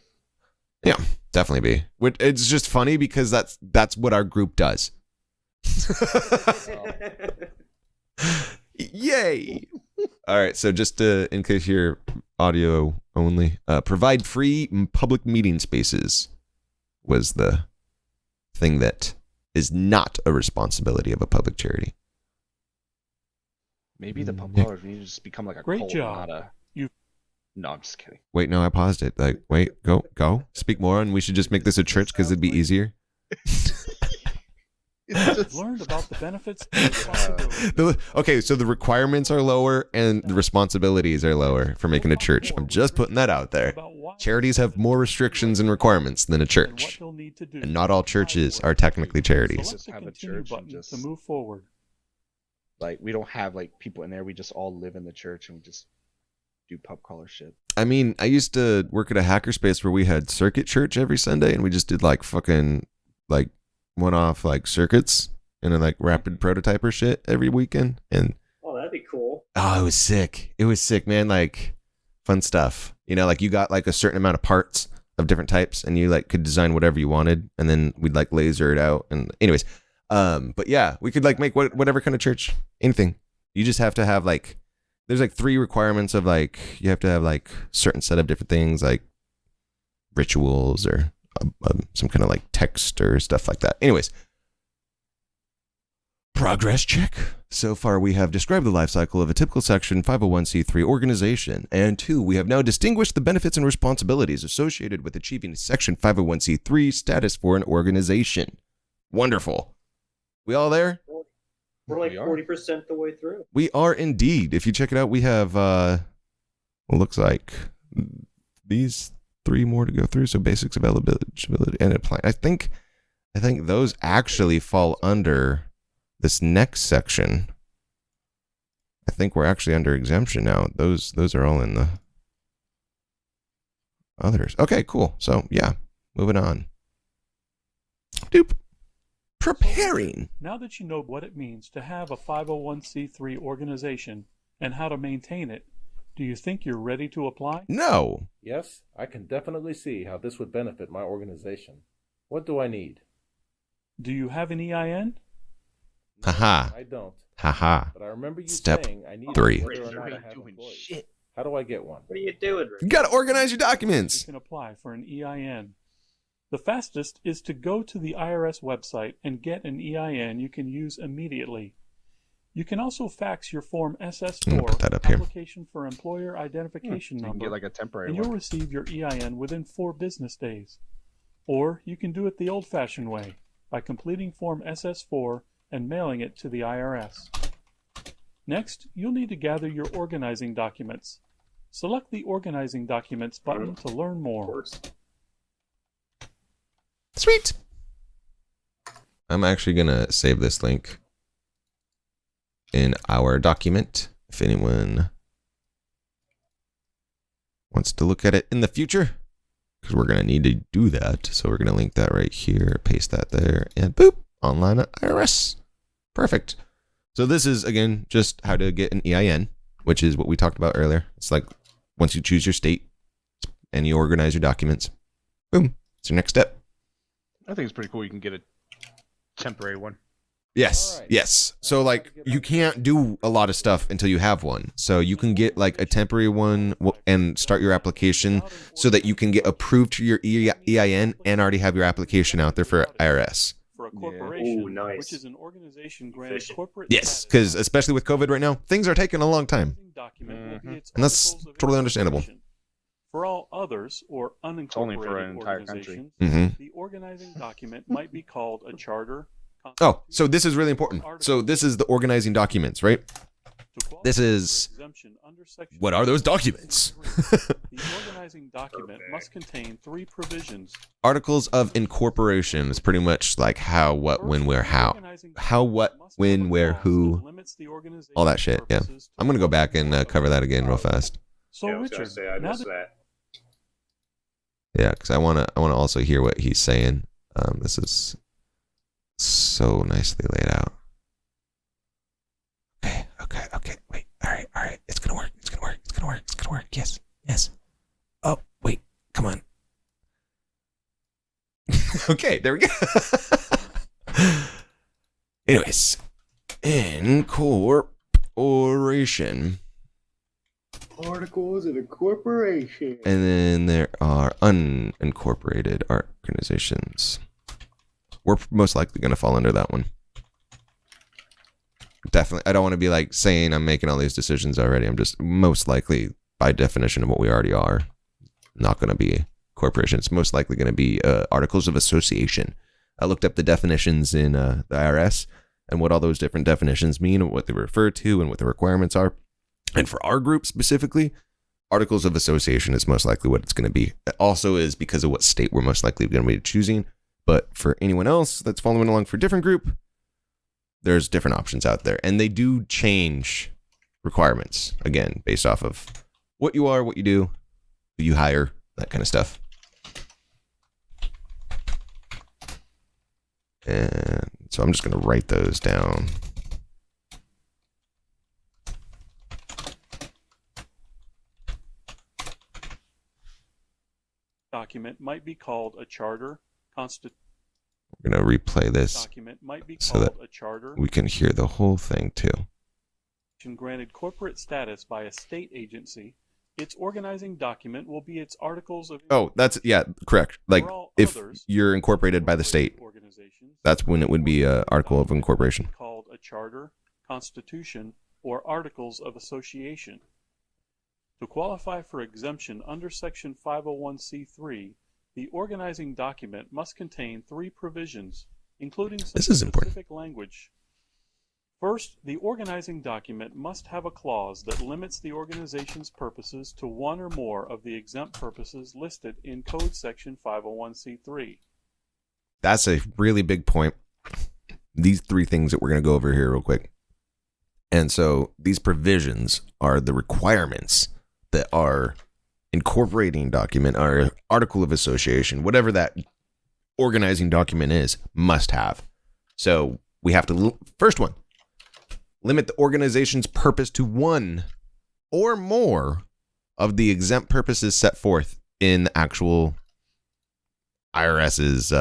Yeah, definitely B. It's just funny because that's what our group does. Yay! All right, so just in case you're audio only, provide free public meeting spaces was the thing that is not a responsibility of a public charity. Maybe the pub Yeah. crawlers need to just become like a Great cult, job. not a... You- No, I'm just kidding. Wait, no, I paused it. Like, wait, go. Speak more, and we should just make this a church because it'd be easier. You've learned about the benefits and responsibilities. Okay, so the requirements are lower and the responsibilities are lower for making a church. I'm just putting that out there. About why- Charities have more restrictions and requirements than a and what church. you'll need to do. And not all churches are technically charities. Select the Just have a continue church and button just- to move forward. Like, we don't have like people in there. We just all live in the church and we just do pub crawler shit. I mean, I used to work at a hackerspace where we had circuit church every Sunday, and we just did like fucking like one-off like circuits and then like rapid prototyper shit every weekend. And Oh, that'd be cool. oh, it was sick. It was sick, man. Like fun stuff. You know, like you got like a certain amount of parts of different types, and you like could design whatever you wanted, and then we'd like laser it out. And anyways, but yeah, we could like make whatever kind of church, anything. You just have to have like, there's like 3 requirements of like, you have to have like certain set of different things like rituals or some kind of like text or stuff like that. Anyways, progress check. So far, we have described the life cycle of a typical Section 501c3 organization. And 2, we have now distinguished the benefits and responsibilities associated with achieving Section 501c3 status for an organization. Wonderful. We all there? We're like We are. 40% the way through. We are indeed. If you check it out, we have, what looks like these 3 more to go through. So basics of eligibility and applying. I think those actually fall under this next section. I think we're actually under exemption now. Those are all in the others. Okay, cool. So yeah, moving on. Doop. Preparing. Now that you know what it means to have a 501c3 organization and how to maintain it, do you think you're ready to apply? No. Yes, I can definitely see how this would benefit my organization. What do I need? Do you have an EIN? Haha. I don't. Haha. But I remember you Step saying I need 3. whether or not I have employees. How do I get one? What are you doing, Rick? You gotta organize your You documents. can apply for an EIN. The fastest is to go to the IRS website and get an EIN you can use immediately. You can also fax your Form I'm gonna SS4, put that up here. Application for Employer Identification You can Number, get like a temporary and you'll one. receive your EIN within 4 business days. Or you can do it the old-fashioned way, by completing Form SS4 and mailing it to the IRS. Next, you'll need to gather your organizing documents. Select the Organizing Documents button to learn Of more. course. Sweet. I'm actually gonna save this link in our document if anyone wants to look at it in the future, because we're gonna need to do that. So we're gonna link that right here, paste that there, and boop, online at IRS. Perfect. So this is again just how to get an EIN, which is what we talked about earlier. It's like once you choose your state and you organize your documents, boom, it's your next step. I think it's pretty cool. You can get a temporary one. Yes, All right. yes. So like you can't do a lot of stuff until you have one. So you can get like a temporary one and start your application so that you can get approved to your EIN and already have your application out there for IRS. For a a corporation, Ooh, nice. which is an organization granted Efficient. corporate Yes, status because especially with COVID right now, things are taking a long time. document will be its And that's articles of totally understandable. incorporation. For all others or only unincorporated for an entire country. organizations, hmm the organizing document might be called a charter. Oh, so this is really important. So this is the organizing documents, right? This is what are those documents? The organizing document must contain 3 provisions. Articles of incorporation is pretty much like how, what, when, where, how. How, what, when, where, who, all that shit. Yeah. I'm going to go back and cover that again real fast. So Yeah, I was gonna Richard, say, I now missed that that. Yeah, because I want to also hear what he's saying. This is so nicely laid out. Okay. Wait. All right. It's gonna work. It's gonna work. Yes. Oh, wait. Come on. Okay, there we go. Anyways, incorporation. Articles of incorporation. And then there are unincorporated organizations. We're most likely going to fall under that one. Definitely. I don't want to be like saying I'm making all these decisions already. I'm just most likely, by definition of what we already are, not going to be corporations. Most likely going to be articles of association. I looked up the definitions in the IRS and what all those different definitions mean and what they refer to and what the requirements are. And for our group specifically, articles of association is most likely what it's going to be. It also is because of what state we're most likely going to be choosing. But for anyone else that's following along for a different group, there's different options out there. And they do change requirements, again, based off of what you are, what you do, who you hire, that kind of stuff. And so I'm just going to write those down. document might be called a charter. We're going to replay this Document might be so called that a charter. we can hear the whole thing too. Granted corporate status by a state agency, its organizing document will be its articles of. Oh, that's, yeah, correct. Like, For all if others, you're incorporated by the state, organizations, that's when it would be an article of incorporation. called a charter, constitution, or articles of association. To qualify for exemption under Section 501c3, the organizing document must contain 3 provisions, including some This is important. specific language. First, the organizing document must have a clause that limits the organization's purposes to one or more of the exempt purposes listed in Code Section 501c3. That's a really big point. These 3 things that we're going to go over here real quick. And so these provisions are the requirements that our incorporating document, our article of association, whatever that organizing document is, must have. So we have to, first one, limit the organization's purpose to one or more of the exempt purposes set forth in the actual IRS's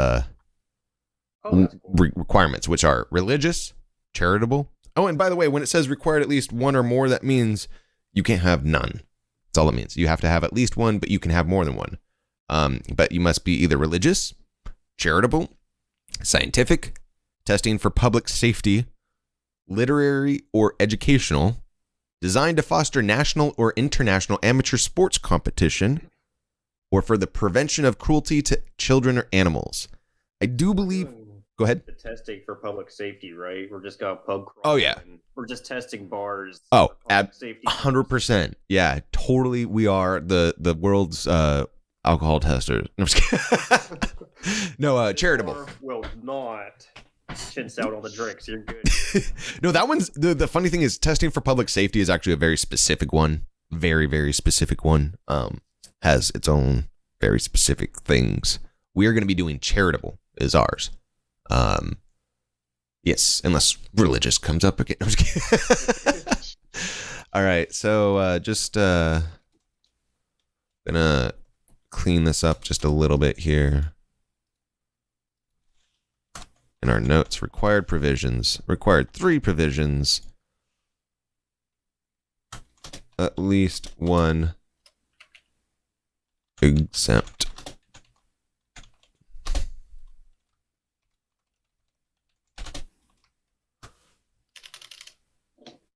requirements, which are religious, charitable. Oh, and by the way, when it says required at least one or more, that means you can't have none. That's all it means. You have to have at least one, but you can have more than one. But you must be either religious, charitable, scientific, testing for public safety, literary or educational, designed to foster national or international amateur sports competition, or for the prevention of cruelty to children or animals. I do believe... Go ahead. The testing for public safety, right? We're just got pub crawl. Oh, yeah. We're just testing bars. Oh, for public safety. 100%. Yeah, totally. We are the world's alcohol testers. No, I'm just kidding. No, charitable. Bar will not chintz out all the drinks. You're good. No, that one's the funny thing is testing for public safety is actually a very specific one. Very, very specific one. Has its own very specific things. We are going to be doing charitable is ours. Yes, unless religious comes up again. I'm just kidding. All right, so just gonna clean this up just a little bit here. In our notes, required provisions, required 3 provisions, at least one exempt.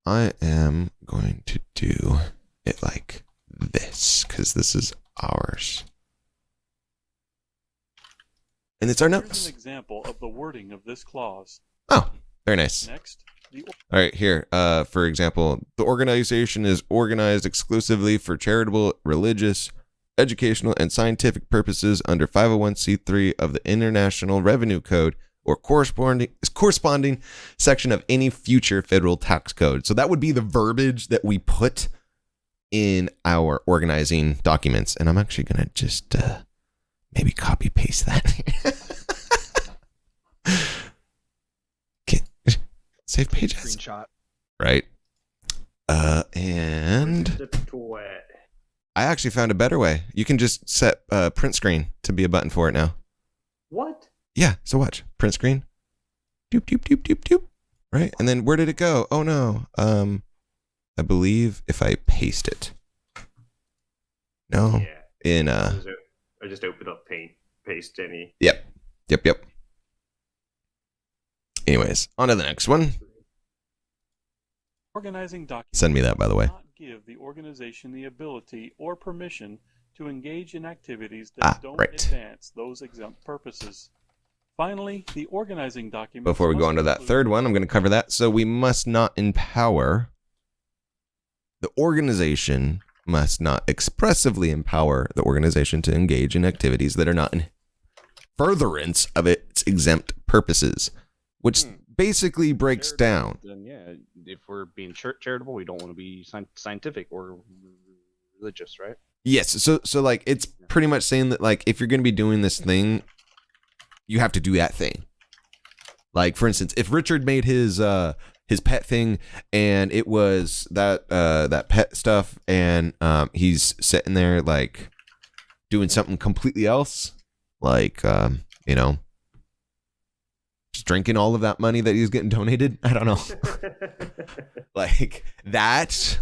I am going to do it like this because this is ours. And it's our Here's notes. an example of the wording of this clause. Oh, very nice. Next, All right, here. For example, the organization is organized exclusively for charitable, religious, educational, and scientific purposes under 501c3 of the International Revenue Code or corresponding section of any future federal tax code. So that would be the verbiage that we put in our organizing documents. And I'm actually going to just maybe copy paste that. Okay. Save pages. Screenshot. Right. And I actually found a better way. You can just set print screen to be a button for it now. What? Yeah, so watch. Print screen. Doop, doop, doop, doop, doop. Right? And then where did it go? Oh, no. I believe if I paste it. No. Yeah. In, I just opened up Paint, paste any. Yep. Anyways, on to the next one. organizing documents Send me that, by the way. do not give the organization the ability or permission to engage in activities that don't right. advance those exempt purposes. Finally, the organizing document. Before we go on to that third one, I'm going to cover that. So we must not empower, the organization must not expressively empower the organization to engage in activities that are not in furtherance of its exempt purposes, which basically breaks down. Then yeah, if we're being charitable, we don't want to be scientific or religious, right? Yes. So like it's pretty much saying that like if you're going to be doing this thing, you have to do that thing. Like for instance, if Richard made his pet thing and it was that pet stuff and he's sitting there like doing something completely else, like just drinking all of that money that he's getting donated. I don't know. Like that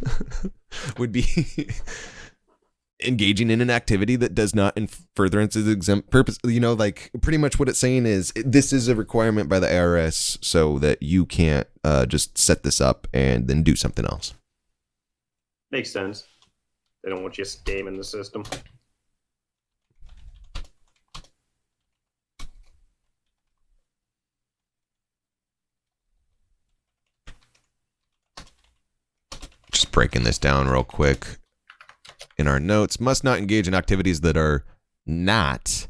would be engaging in an activity that does not in furtherance of exempt purpose. Like pretty much what it's saying is this is a requirement by the IRS so that you can't just set this up and then do something else. Makes sense. They don't want you scamming the system. Just breaking this down real quick. In our notes, must not engage in activities that are not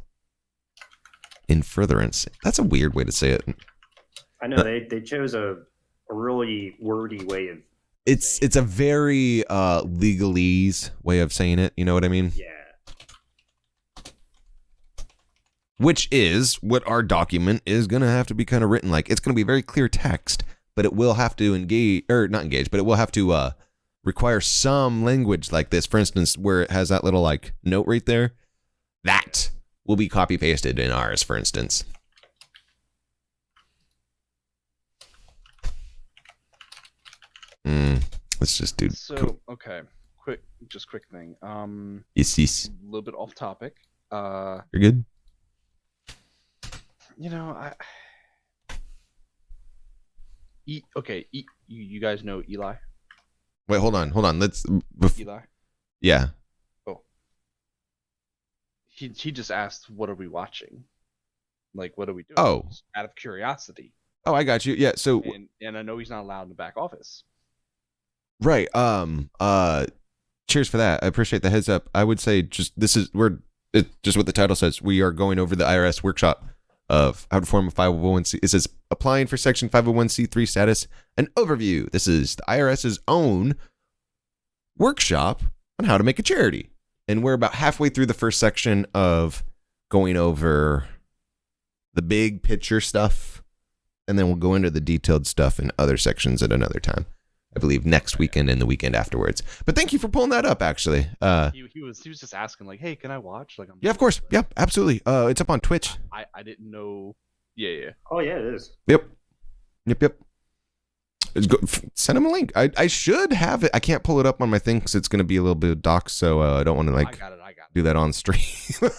in furtherance. That's a weird way to say it. I know they chose a really wordy way of. It's a very legalese way of saying it. You know what I mean? Yeah. Which is what our document is going to have to be kind of written like. It's going to be very clear text, but it will have to but it will have to require some language like this. For instance, where it has that little like note right there, that will be copy pasted in ours, for instance. Let's just do. So cool. okay, quick thing. Yes. A little bit off topic. You're good. You guys know Eli? Wait, hold on. Let's. Eli? Yeah. Oh. He just asked, "What are we watching? Like, what are we doing?" Oh. Just out of curiosity. Oh, I got you. Yeah. So. And I know he's not allowed in the back office. Right. Cheers for that. I appreciate the heads up. I would say just what the title says. We are going over the IRS workshop of how to form a 501c. It says applying for section 501c3 status, an overview. This is the IRS's own workshop on how to make a charity. And we're about halfway through the first section of going over the big picture stuff. And then we'll go into the detailed stuff in other sections at another time. I believe next weekend and the weekend afterwards. But thank you for pulling that up, actually. He was just asking, like, "Hey, can I watch?" Like, Yeah, of course. Yep, absolutely. It's up on Twitch. I didn't know. Yeah. Oh yeah, it is. Yep. Send him a link. I should have it. I can't pull it up on my thing because it's going to be a little bit of doc, so I don't want to I got it. do that on stream. No,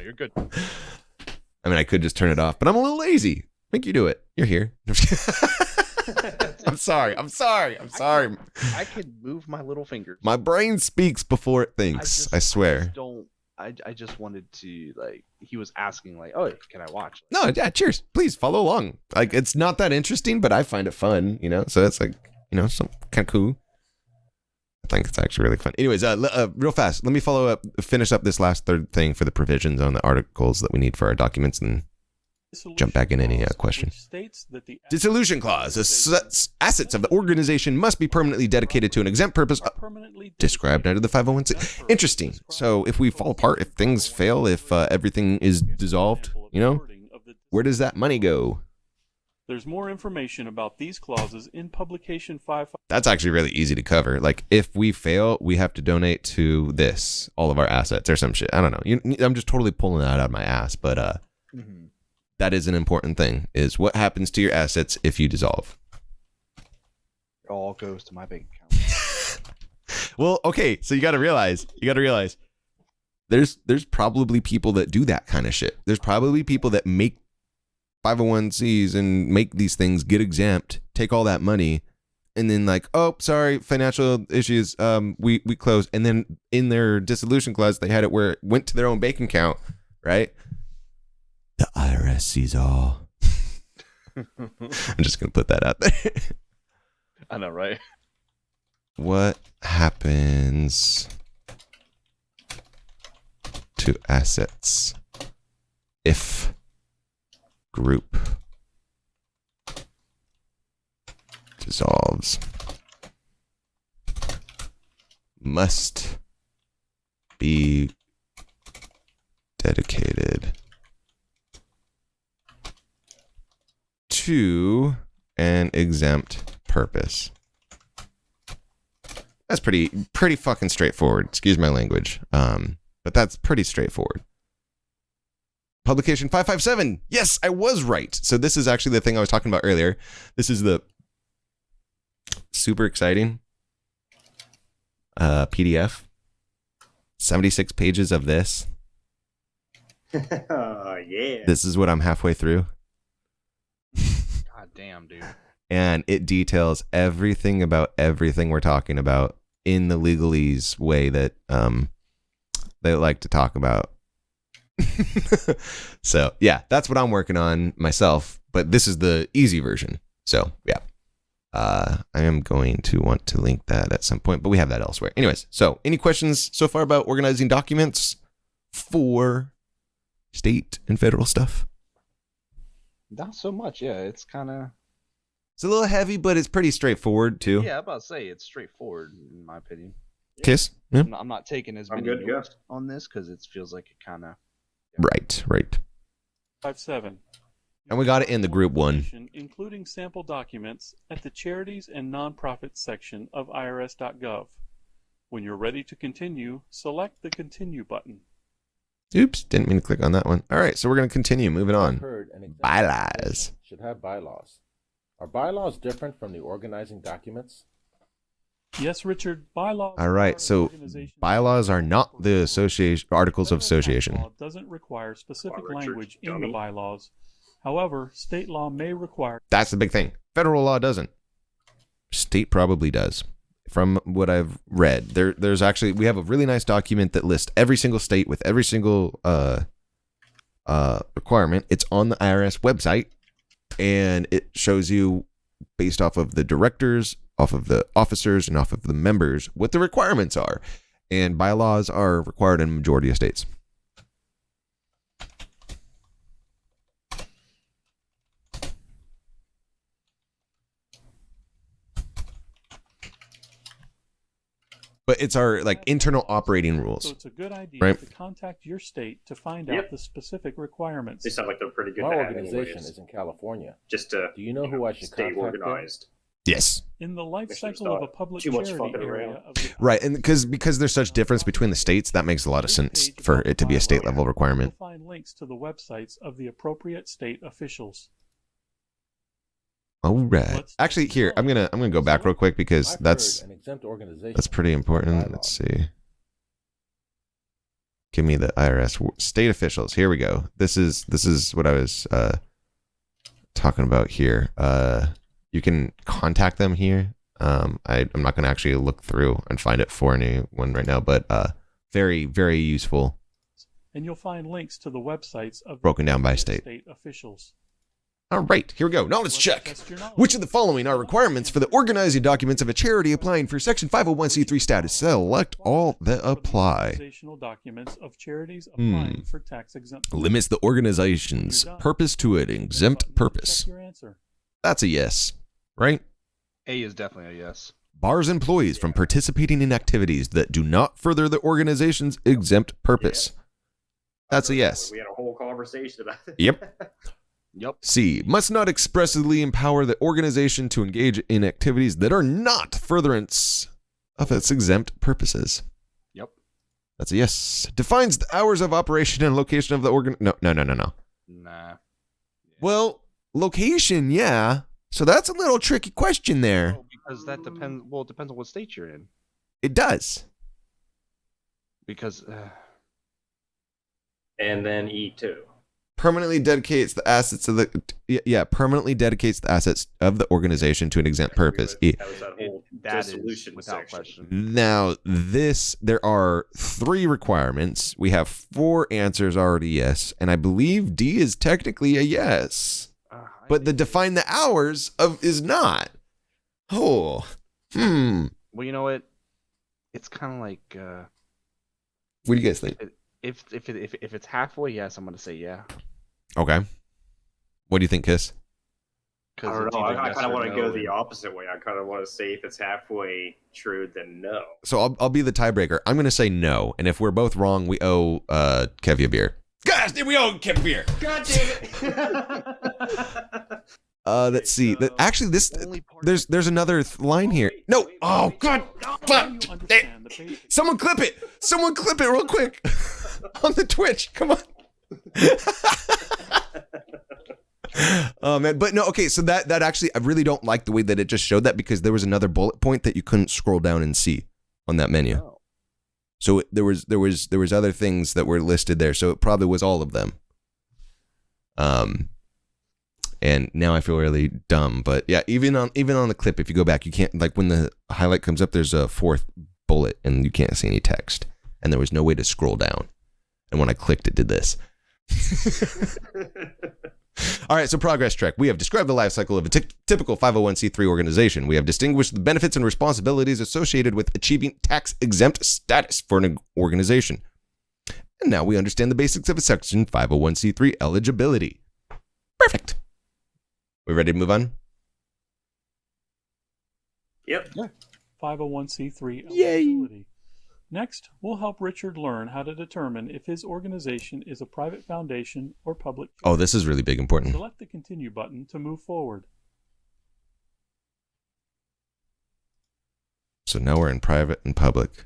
you're good. I mean, I could just turn it off, but I'm a little lazy. Make you do it. You're here. I'm sorry. I can move my little fingers. My brain speaks before it thinks. I swear. I just wanted to, like, he was asking, like, oh, can I watch? No, yeah, cheers. Please follow along. Like, it's not that interesting, but I find it fun, you know? So it's like, you know, some kind of cool. I think it's actually really fun. Anyways, real fast, let me finish up this last third thing for the provisions on the articles that we need for our documents and jump back in any question. Dissolution clause. Assets of the organization must be permanently dedicated to an exempt purpose described under the 501c. Interesting. So if we fall apart, if things fail, if everything is dissolved, you know, where does that money go? There's more information about these clauses in publication 5. That's actually really easy to cover. Like, if we fail, we have to donate to this, all of our assets or some shit. I don't know. I'm just totally pulling that out of my ass, but that is an important thing, is what happens to your assets if you dissolve. It all goes to my bank account. Well, okay, so you got to realize there's probably people that do that kind of shit. There's probably people that make 501c's and make these things get exempt, take all that money, and then like, oh, sorry, financial issues, we close. And then in their dissolution clause, they had it where it went to their own bank account, right? The IRS sees all. I'm just going to put that out there. I know, right? What happens to assets if group dissolves? Must be dedicated to an exempt purpose. That's pretty fucking straightforward. Excuse my language. But that's pretty straightforward. Publication 557. Yes, I was right. So this is actually the thing I was talking about earlier. This is the super exciting PDF. 76 pages of this. Yeah. This is what I'm halfway through. God damn, dude. And it details everything about everything we're talking about in the legalese way that they like to talk about. So yeah, that's what I'm working on myself, but this is the easy version. So yeah, I am going to want to link that at some point, but we have that elsewhere. Anyways, so any questions so far about organizing documents for state and federal stuff? Not so much. Yeah, it's kind of. It's a little heavy, but it's pretty straightforward too. Yeah, I'm about to say it's straightforward in my opinion. Kiss? Yeah. I'm not taking as many good, notes on this because it feels like it kind of. Right. 5.7. And we got it in the group one. Including sample documents at the Charities and Nonprofits section of IRS.gov. When you're ready to continue, select the Continue button. Oops, didn't mean to click on that one. All right, so we're going to continue. Moving on. Heard an exempt Bylaws. should have bylaws. Are bylaws different from the organizing documents? Yes, Richard, bylaws. All right, so bylaws are not the association articles of association. Law doesn't require specific language in the bylaws. However, state law may require. That's the big thing. Federal law doesn't. State probably does. From what I've read, there's actually, we have a really nice document that lists every single state with every single requirement. It's on the IRS website, and it shows you based off of the directors, off of the officers, and off of the members what the requirements are. And bylaws are required in a majority of states. But it's our like internal operating rules. So it's a good idea right? to contact your state to find out the specific requirements. They sound like they're pretty good. My to have organization anyways. is in California. Just to Do you know who I should stay contact? organized. Yes. In the life Commissioner's cycle of not a public too much charity fucking area around. of the Right, and because there's such difference between the states, that makes a lot of sense for it to be a state level requirement. You'll find links to the websites of the appropriate state officials. All right. Actually, here I'm gonna go back real quick because I've that's heard an exempt organization pretty important. bylaws. Let's see. Give me the IRS state officials. Here we go. This is what I was talking about here. you can contact them here. I'm not going to actually look through and find it for anyone right now, but very, very useful. And you'll find links to the websites of Broken down by state officials. All right, here we go. Knowledge Let's check. test your knowledge. Which of the following are requirements for the organizing documents of a charity applying for Section 501c3 status? Select all that apply. Organizational documents of charities applying for tax exempt. Limits the organization's purpose to an exempt purpose. Check your answer. That's a yes, right? A is definitely a yes. Bars employees from participating in activities that do not further the organization's exempt purpose. That's a yes. We had a whole conversation about it. Yep. Yep. C. Must not expressly empower the organization to engage in activities that are not furtherance of its exempt purposes. Yep. That's a yes. Defines the hours of operation and location of the organ. No. Nah. Well, location, yeah. So that's a little tricky question there. Well, because that depends. Well, it depends on what state you're in. It does. Because. And then E2. Permanently dedicates the assets of the permanently dedicates the assets of the organization to an exempt purpose. That was that whole That is dissolution without section. question. Now, there are 3 requirements. We have 4 answers already yes, and I believe D is technically a yes. But the define the hours of is not. Oh. Well, you know what? It's kind of like What do you guys think? if it's halfway, yes, I'm gonna say yeah. Okay. What do you think, Kiss? I don't know. I kind of want to go the opposite way. I kind of want to say if it's halfway true, then no. So I'll be the tiebreaker. I'm going to say no, and if we're both wrong, we owe Kevy a beer. Gosh, we owe Kev a beer. God damn it! Let's see. Actually, there's another line here. No. Oh God. Fuck. Someone clip it. Someone clip it real quick on the Twitch. Come on. Oh man, but no. Okay, so that actually, I really don't like the way that it just showed that, because there was another bullet point that you couldn't scroll down and see on that menu. Oh. So there was other things that were listed there. So it probably was all of them. And now I feel really dumb, but yeah, even on the clip, if you go back, you can't, like, when the highlight comes up, there's a 4th bullet and you can't see any text, and there was no way to scroll down. And when I clicked, it did this. All right, so progress track. We have described the life cycle of a typical 501c3 organization. We have distinguished the benefits and responsibilities associated with achieving tax exempt status for an organization. And now we understand the basics of a section 501c3 eligibility. Perfect. We ready to move on? Yep. 501c3 Yay. eligibility. Next, we'll help Richard learn how to determine if his organization is a private foundation or public. Oh, this is really big important. Select the Continue button to move forward. So now we're in private and public.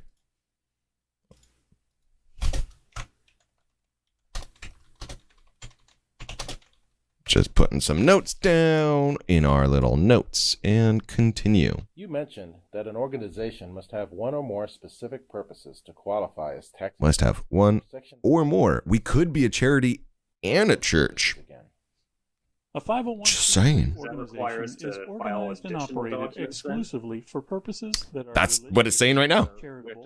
Just putting some notes down in our little notes and continue. You mentioned that an organization must have one or more specific purposes to qualify as tax. Must have one or more. We could be a charity and a church. A 501c3 Just saying. organization is organized and operated exclusively for purposes that are That's religious, what it's saying right now. charitable,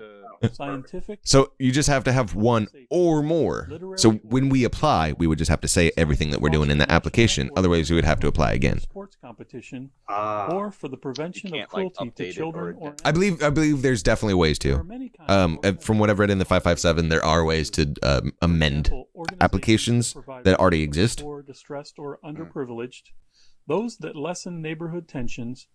scientific. So you just have to have one or more. So when we apply, we would just have to say everything that we're doing in the application. Otherwise, we would have to apply again. Sports competition, or for the prevention of cruelty to children or I believe there's definitely ways There are to. many kinds of From what I've read in the 557, there are ways to amend example, organizations applications provide that already relief exist. for distressed or underprivileged, those that lessen neighborhood tensions,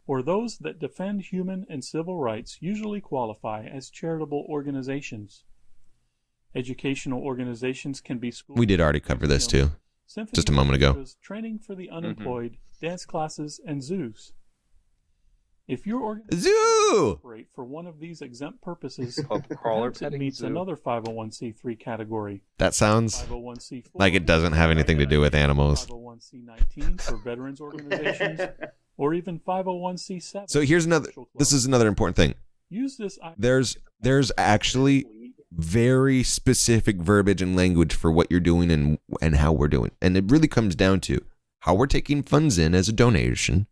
or those that defend human and civil rights usually qualify as charitable organizations. Educational organizations can be schools. We did already cover this too. symphony just a moment ago. orchestras, training for the unemployed, dance classes, and zoos. If your organization Zoo! operate for one of these exempt purposes, Pub crawler perhaps it petting meets zoo. another 501c3 category. That sounds 501c4 like it doesn't have anything to do with animals. 501c19 for veterans organizations, or even 501c7. So here's another. This is another important thing. Use this. There's actually very specific verbiage and language for what you're doing and how we're doing, and it really comes down to how we're taking funds in as a donation,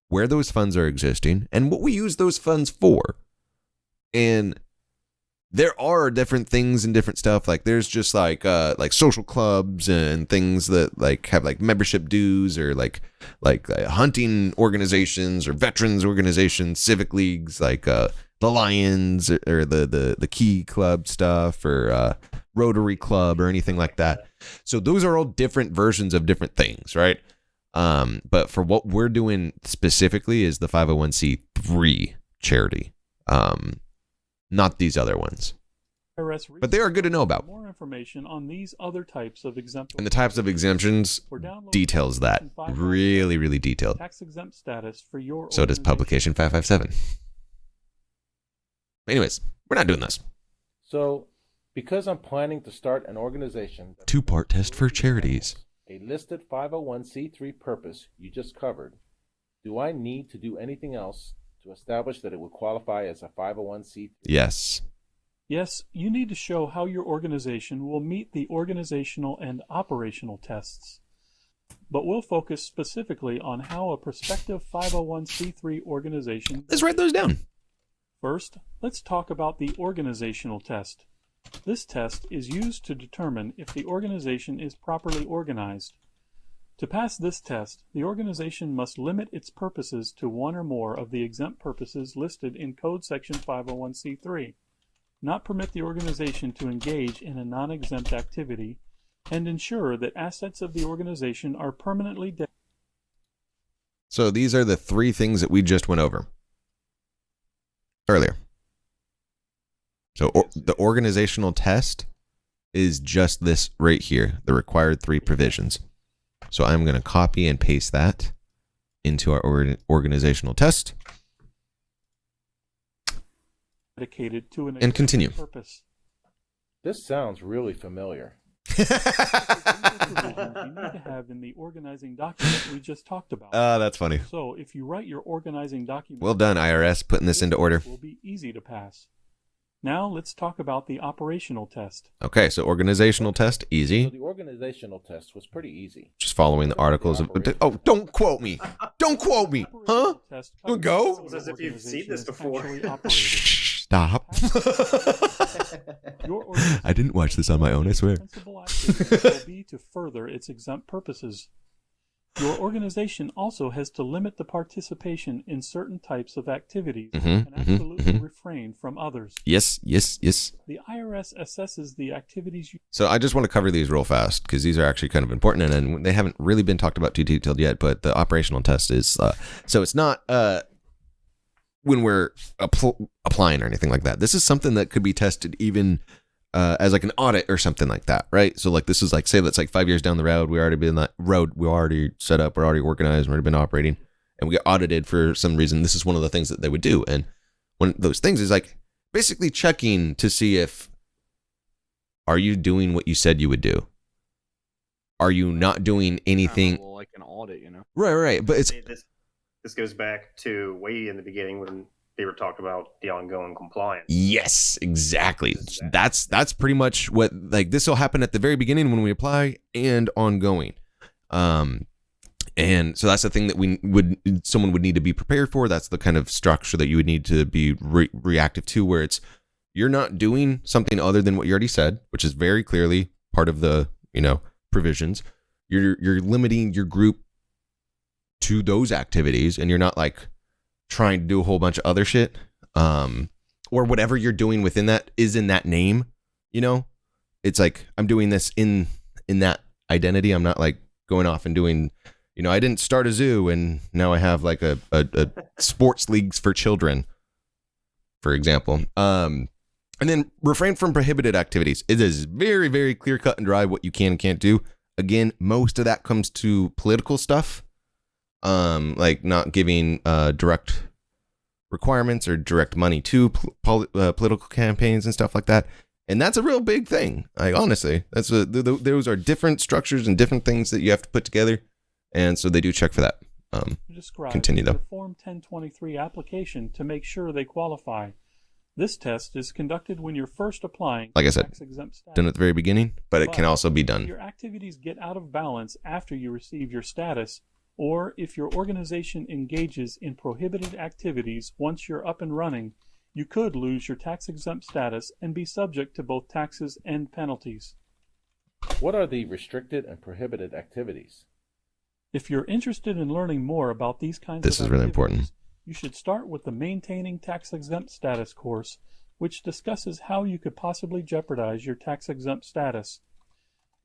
where those funds are existing, and what we use those funds for. And there are different things and different stuff. Like there's just like social clubs and things that like have like membership dues, or like hunting organizations or veterans organizations, civic leagues, like the Lions or the Key Club stuff, or Rotary Club or anything like that. So those are all different versions of different things, right? But for what we're doing specifically is the 501c3 charity. Not these other ones. But they are good to know about. More information on these other types of exemptions. And the types of exemptions details that. Really, really detailed. Tax exempt status for your So does publication 557. Anyways, we're not doing this. So, because I'm planning to start an organization... Two-part test for charities. A listed 501c3 purpose you just covered, do I need to do anything else to establish that it would qualify as a 501c3? Yes. Yes, you need to show how your organization will meet the organizational and operational tests. But we'll focus specifically on how a prospective 501c3 organization... Let's write those down. First, let's talk about the organizational test. This test is used to determine if the organization is properly organized. To pass this test, the organization must limit its purposes to one or more of the exempt purposes listed in Code Section 501c3, not permit the organization to engage in a non-exempt activity, and ensure that assets of the organization are permanently So these are the three things that we just went over earlier. So the organizational test is just this right here, the required three provisions. So I'm going to copy and paste that into our organizational test. dedicated to an And continue. purpose. This sounds really familiar. You need to have in the organizing document we just talked about. That's funny. So if you write your organizing document, Well done, IRS, putting this into order. will be easy to pass. Now let's talk about the operational test. Okay, so organizational test, So easy. the organizational test was pretty easy. Just following the articles of... Oh, don't quote me. Don't quote me. Huh? Test You go. covers It's as if you've seen organization this is before. actually operated. Stop. Your organization I didn't watch this on my own, I swear. principal activity will be to further its exempt purposes. Your organization also has to limit the participation in certain types of activities and absolutely refrain from others. Yes, yes, yes. The IRS assesses the activities you So I just want to cover these real fast because these are actually kind of important, and they haven't really been talked about too detailed yet. But the operational test is so it's not when we're applying or anything like that. This is something that could be tested even as like an audit or something like that, right? So like this is like, say that's like 5 years down the road, we already been that road, we already set up, we're already organized, we've already been operating, and we get audited for some reason. This is one of the things that they would do, and one of those things is like basically checking to see if are you doing what you said you would do? Are you not doing anything? Well, like an audit, you know. Right. But it's This goes back to way in the beginning when they were talking about the ongoing compliance. yes, exactly. That's pretty much what, like, this will happen at the very beginning when we apply and ongoing. And so that's the thing that someone would need to be prepared for. That's the kind of structure that you would need to be reactive to, where it's you're not doing something other than what you already said, which is very clearly part of the, provisions. You're limiting your group to those activities, and you're not like trying to do a whole bunch of other shit, or whatever you're doing within that is in that name. It's like I'm doing this in that identity. I'm not like going off and doing, I didn't start a zoo and now I have like a sports leagues for children, for example. And then refrain from prohibited activities. It is very, very clear cut and dry what you can and can't do. Again, most of that comes to political stuff. Like not giving direct requirements or direct money to political campaigns and stuff like that. And that's a real big thing. Like, honestly, those are different structures and different things that you have to put together. And so they do check for that. Continue though. The Form 1023 application to make sure they qualify. This test is conducted when you're first applying. Like I said, tax exempt status. done at the very beginning, but it can also be If done. your activities get out of balance after you receive your status, or if your organization engages in prohibited activities once you're up and running, you could lose your tax-exempt status and be subject to both taxes and penalties. What are the restricted and prohibited activities? If you're interested in learning more about these kinds This of is really activities, important. you should start with the Maintaining Tax-Exempt Status course, which discusses how you could possibly jeopardize your tax-exempt status.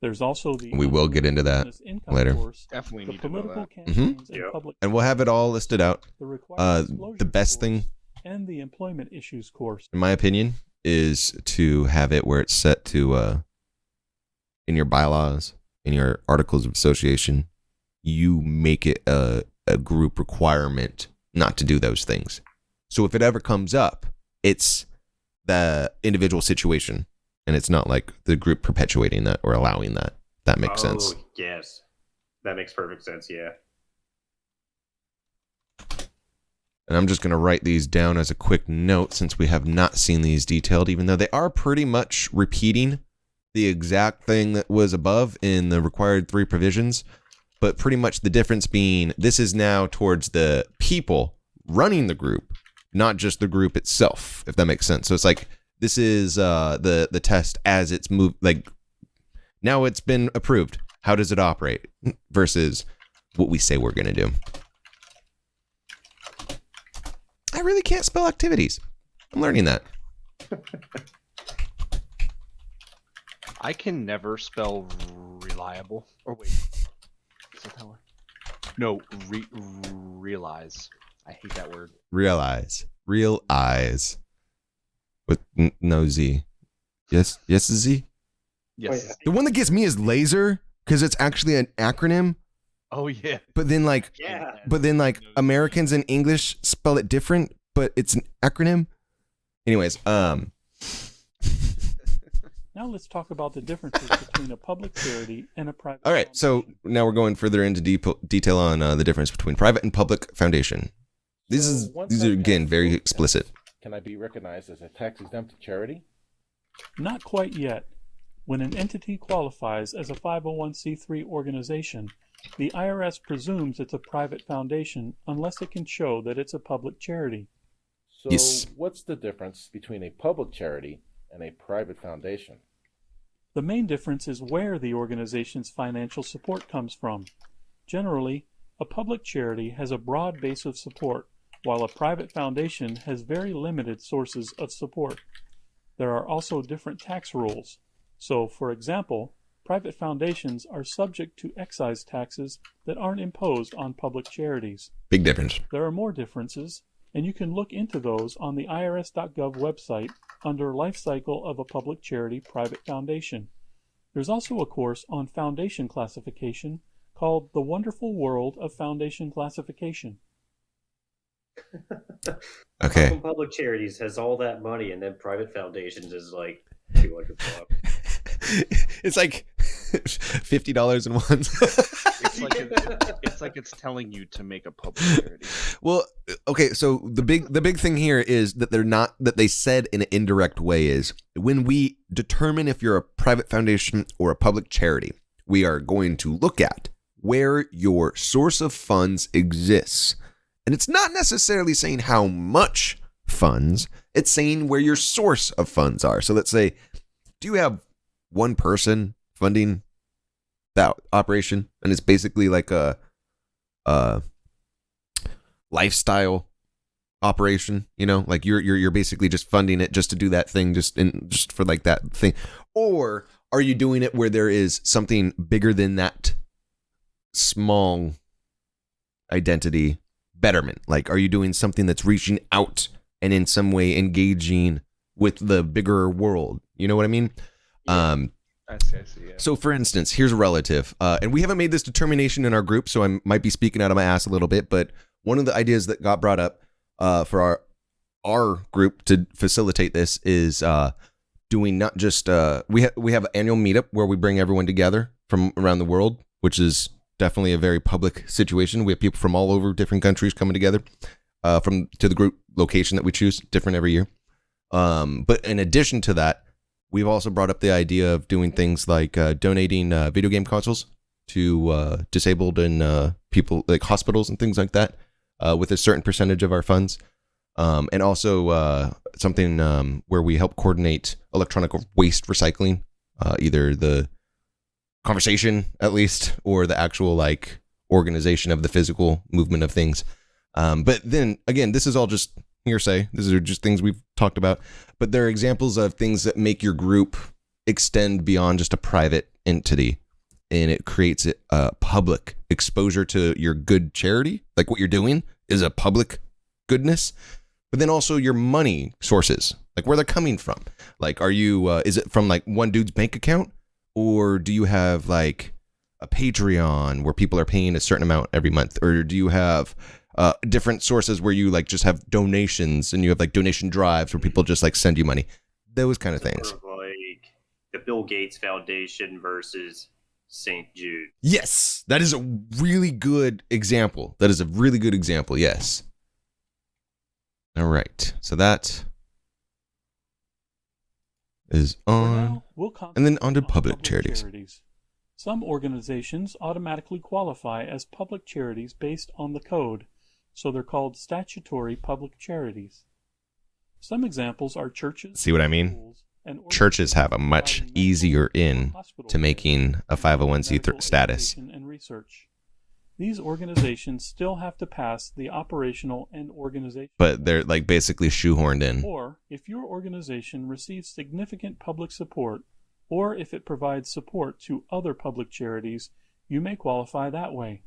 There's also the We will get into that Business Income later. course, Definitely the need to know political that. campaigns and Yep. public And we'll have it all listed out. the required The disclosures best course, thing, and the Employment Issues course. in my opinion, is to have it where it's set to, in your bylaws, in your articles of association, you make it a group requirement not to do those things. So if it ever comes up, it's the individual situation, and it's not like the group perpetuating that or allowing that. That makes sense. Oh, yes. That makes perfect sense, yeah. And I'm just going to write these down as a quick note since we have not seen these detailed, even though they are pretty much repeating the exact thing that was above in the required 3 provisions. But pretty much the difference being this is now towards the people running the group, not just the group itself, if that makes sense. So it's like this is the test as it's moved. Like now it's been approved. How does it operate versus what we say we're going to do? I really can't spell activities. I'm learning that. I can never spell reliable. Or wait, is that word? No, realize. I hate that word. Realize. Real eyes. With no Z. Yes, Z? Yes. Oh, yeah. The one that gets me is laser, because it's actually an acronym. Oh yeah. But then like Americans and English spell it different, but it's an acronym. Anyways, Now let's talk about the differences between a public charity and a private all right, so foundation. now we're going further into detail on the difference between private and public foundation. These are again very explicit. Can I be recognized as a tax-exempt charity? Not quite yet. When an entity qualifies as a 501c3 organization, the IRS presumes it's a private foundation unless it can show that it's a public charity. So Yes. what's the difference between a public charity and a private foundation? The main difference is where the organization's financial support comes from. Generally, a public charity has a broad base of support, while a private foundation has very limited sources of support. There are also different tax rules. So, for example, private foundations are subject to excise taxes that aren't imposed on public charities. Big difference. There are more differences, and you can look into those on the irs.gov website under Life Cycle of a Public Charity Private Foundation. There's also a course on foundation classification called The Wonderful World of Foundation Classification. Okay. Some public charities has all that money, and then private foundations is like $200. It's like $50 in ones. It's like it's telling you to make a public charity. Well, okay, so the big thing here is that they said in an indirect way is when we determine if you're a private foundation or a public charity, we are going to look at where your source of funds exists. And it's not necessarily saying how much funds, it's saying where your source of funds are. So let's say, do you have one person funding that operation? And it's basically like a lifestyle operation, you know, like you're basically just funding it just to do that thing, just for like that thing. Or are you doing it where there is something bigger than that small identity betterment? Like, are you doing something that's reaching out and in some way engaging with the bigger world? You know what I mean? I see, yeah. So, for instance, here's a relative, and we haven't made this determination in our group, so I might be speaking out of my ass a little bit, but one of the ideas that got brought up for our group to facilitate this is doing not just we have an annual meetup where we bring everyone together from around the world, which is definitely a very public situation. We have people from all over different countries coming together to the group location that we choose, different every year. But in addition to that, we've also brought up the idea of doing things like donating video game consoles to disabled and people like hospitals and things like that with a certain percentage of our funds. And also something where we help coordinate electronic waste recycling, either the conversation at least or the actual like organization of the physical movement of things. But then again, this is all just hearsay. These are just things we've talked about, but there are examples of things that make your group extend beyond just a private entity, and it creates a public exposure to your good charity. Like what you're doing is a public goodness, but then also your money sources, like where they're coming from. Like, are you, is it from like one dude's bank account, or do you have like a Patreon where people are paying a certain amount every month? Or do you have different sources where you like just have donations and you have like donation drives where people just like send you money? Those kind of things. Sort of like the Bill Gates Foundation versus St. Jude. Yes, that is a really good example. Yes. All right. So that is on. And then on to public charities. Some organizations automatically qualify as public charities based on the code, so they're called statutory public charities. Some examples are churches. See what I mean? Churches have a much easier in to making a 501c3 status. And research. These organizations still have to pass the operational and organizational. But they're like basically shoehorned in. Or if your organization receives significant public support, or if it provides support to other public charities, you may qualify that way.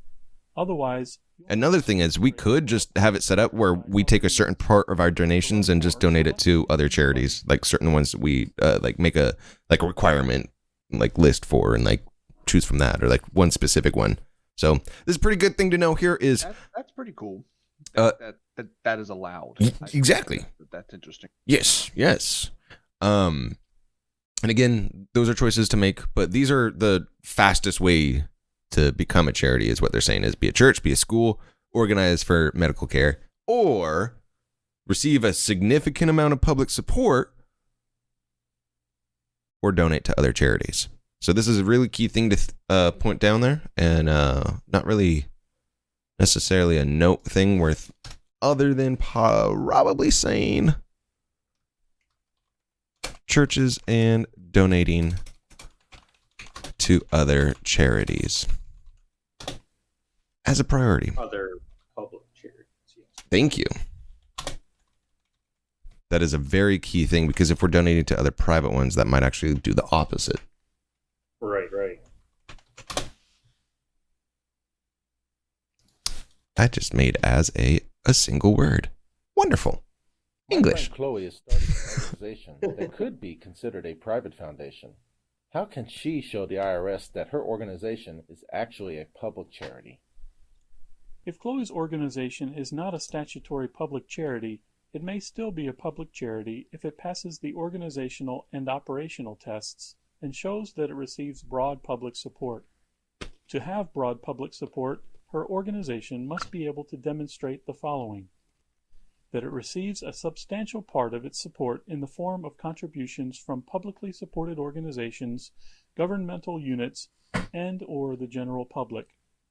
Otherwise, another thing is we could just have it set up where we take a certain part of our donations and just donate it to other charities, like certain ones that we like make a requirement like list for and like choose from that, or like one specific one. So this is a pretty good thing to know here is that's pretty cool. That is allowed. Exactly. That's interesting. Yes. And again, those are choices to make, but these are the fastest way to become a charity is what they're saying is be a church, be a school, organize for medical care, or receive a significant amount of public support, or donate to other charities. So this is a really key thing to point down there, and not really necessarily a note thing worth other than probably saying churches and donating to other charities as a priority. Other public charities, yes. Thank you. That is a very key thing, because if we're donating to other private ones, that might actually do the opposite. Right. That just made as a single word. Wonderful. English. My friend Chloe is starting an organization that could be considered a private foundation. How can she show the IRS that her organization is actually a public charity? If Chloe's organization is not a statutory public charity, it may still be a public charity if it passes the organizational and operational tests and shows that it receives broad public support. To have broad public support, her organization must be able to demonstrate the following: that it receives a substantial part of its support in the form of contributions from publicly supported organizations, governmental units, and/or the general public,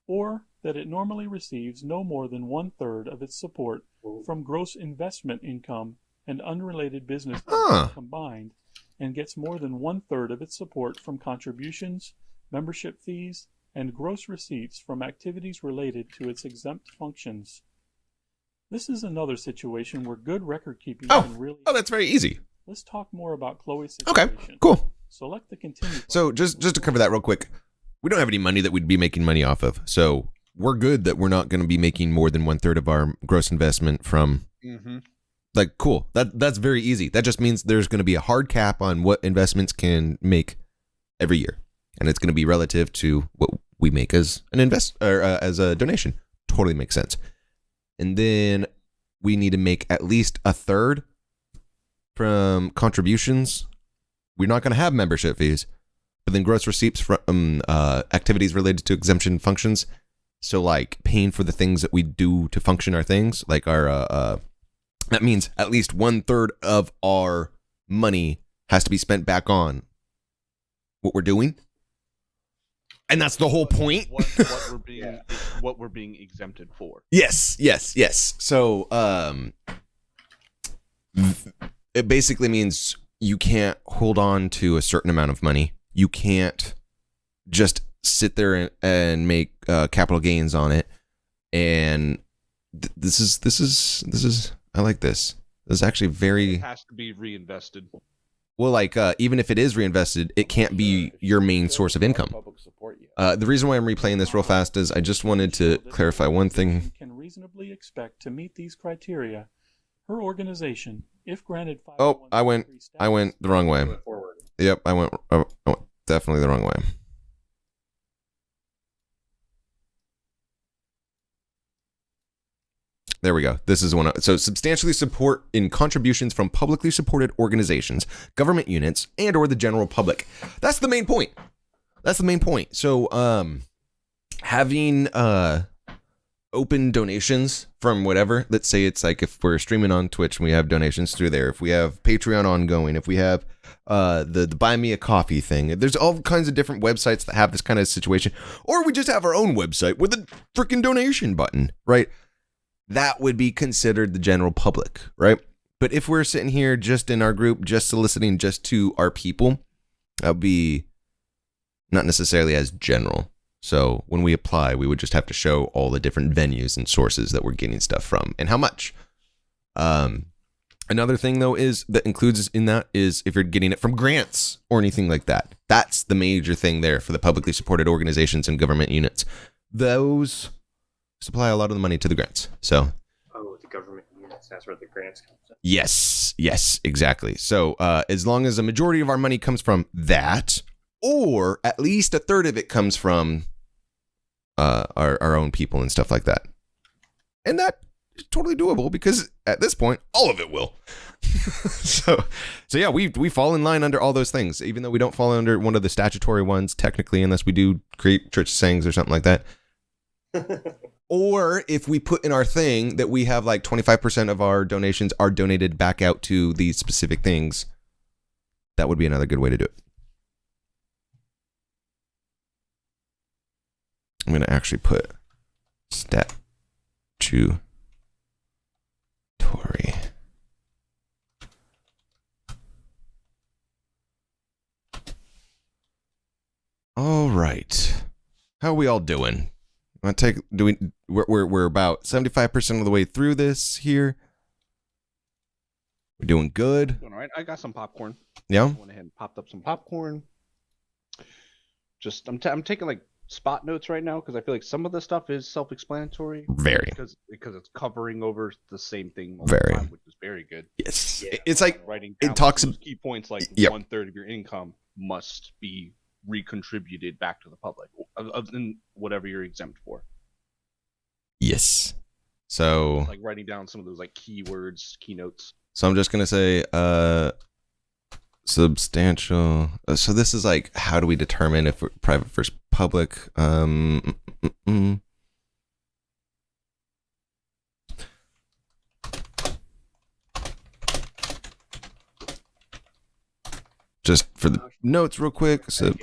or that it normally receives no more than 1/3 of its support from gross investment income and unrelated business income combined, and gets more than 1/3 of its support from contributions, membership fees, and gross receipts from activities related to its exempt functions. This is another situation where good record keeping can really... Oh, that's very easy. Let's talk more about Chloe's situation. Okay, cool. Select the continue. So just to cover that real quick, we don't have any money that we'd be making money off of. So we're good that we're not going to be making more than 1/3 of our gross investment from... Mm-hmm. Like, cool. That's very easy. That just means there's going to be a hard cap on what investments can make every year. And it's going to be relative to what we make as an as a donation. Totally makes sense. And then we need to make at least 1/3 from contributions. We're not going to have membership fees, but then gross receipts from activities related to exemption functions. So like paying for the things that we do to function our things, like our, that means at least 1/3 of our money has to be spent back on what we're doing. And that's the whole point. What we're being exempted for. Yes. So, it basically means you can't hold on to a certain amount of money. You can't just sit there and make capital gains on it. And this is I like this. This is actually very. It has to be reinvested. Well, like even if it is reinvested, it can't be your main source of income. The reason why I'm replaying this real fast is I just wanted to clarify one thing. Can reasonably expect to meet these criteria. Her organization, if granted. Oh, I went the wrong way. Forward. Yep, I went definitely the wrong way. There we go. This is one. So substantially support in contributions from publicly supported organizations, government units, and or the general public. That's the main point. So having open donations from whatever, let's say it's like if we're streaming on Twitch and we have donations through there, if we have Patreon ongoing, if we have the Buy Me a Coffee thing, there's all kinds of different websites that have this kind of situation, or we just have our own website with a freaking donation button, right? That would be considered the general public, right? But if we're sitting here just in our group, just soliciting just to our people, that would be not necessarily as general. So when we apply, we would just have to show all the different venues and sources that we're getting stuff from and how much. Another thing, though, is that includes in that is if you're getting it from grants or anything like that. That's the major thing there for the publicly supported organizations and government units. Those supply a lot of the money to the grants. So, the government units, that's where the grants come from. Yes, exactly. So as long as a majority of our money comes from that, or at least a third of it comes from our own people and stuff like that. And that is totally doable because at this point, all of it will. so yeah, we fall in line under all those things, even though we don't fall under one of the statutory ones technically, unless we do create church sayings or something like that. Or if we put in our thing that we have like 25% of our donations are donated back out to these specific things, that would be another good way to do it. I'm going to actually put Statutory. All right. How are we all doing? We're about 75% of the way through this here. We're doing good. All right, I got some popcorn. Yeah. I went ahead and popped up some popcorn. Just I'm taking like spot notes right now because I feel like some of the stuff is self-explanatory. Very. Because it's covering over the same thing all Very. the time, which is very good. Yes. Yeah. It's like Writing down it talks those key points like Yep. 1/3 of your income must be recontributed back to the public, other than whatever you're exempt for. yes. So Like writing down some of those like keywords, keynotes. So I'm just going to say substantial. So this is like, how do we determine if we're private versus public? Just for the notes real quick. So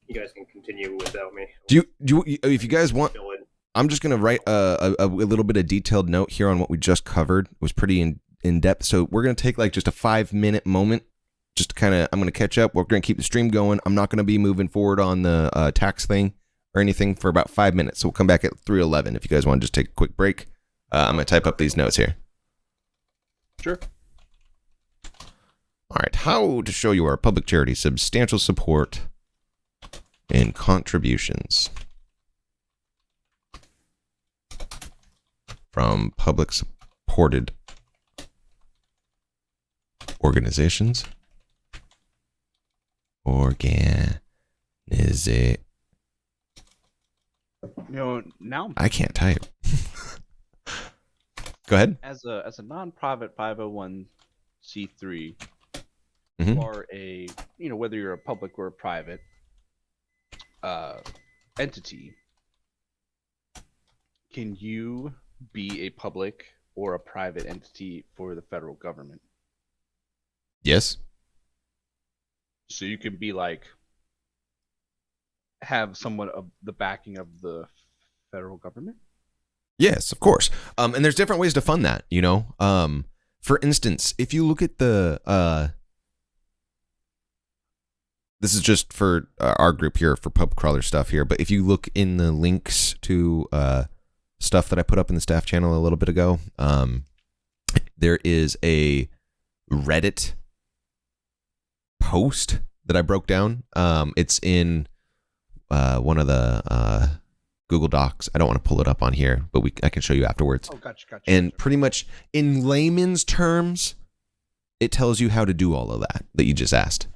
You guys can continue without me. do you if you guys want, Fill in. I'm just going to write a little bit of detailed note here on what we just covered. It was pretty in depth. So we're going to take like just a 5-minute moment just to kind of, I'm going to catch up. We're going to keep the stream going. I'm not going to be moving forward on the tax thing or anything for about 5 minutes. So we'll come back at 3:11 if you guys want to just take a quick break. I'm going to type up these notes here. Sure. All right. How to show your public charity substantial support and contributions from public supported organizations. Now I can't type. Go ahead. as a non-profit 501c3, Mhm. you are a whether you're a public or a private entity. Can you be a public or a private entity for the federal government? Yes. So you can be like have somewhat of the backing of the federal government? Yes, of course. And there's different ways to fund that, you know. For instance, if you look at the this is just for our group here for pub crawler stuff here, but if you look in the links to stuff that I put up in the staff channel a little bit ago, there is a Reddit post that I broke down. It's in one of the Google Docs. I don't want to pull it up on here, but I can show you afterwards. Oh, gotcha. And pretty much in layman's terms, it tells you how to do all of that you just asked.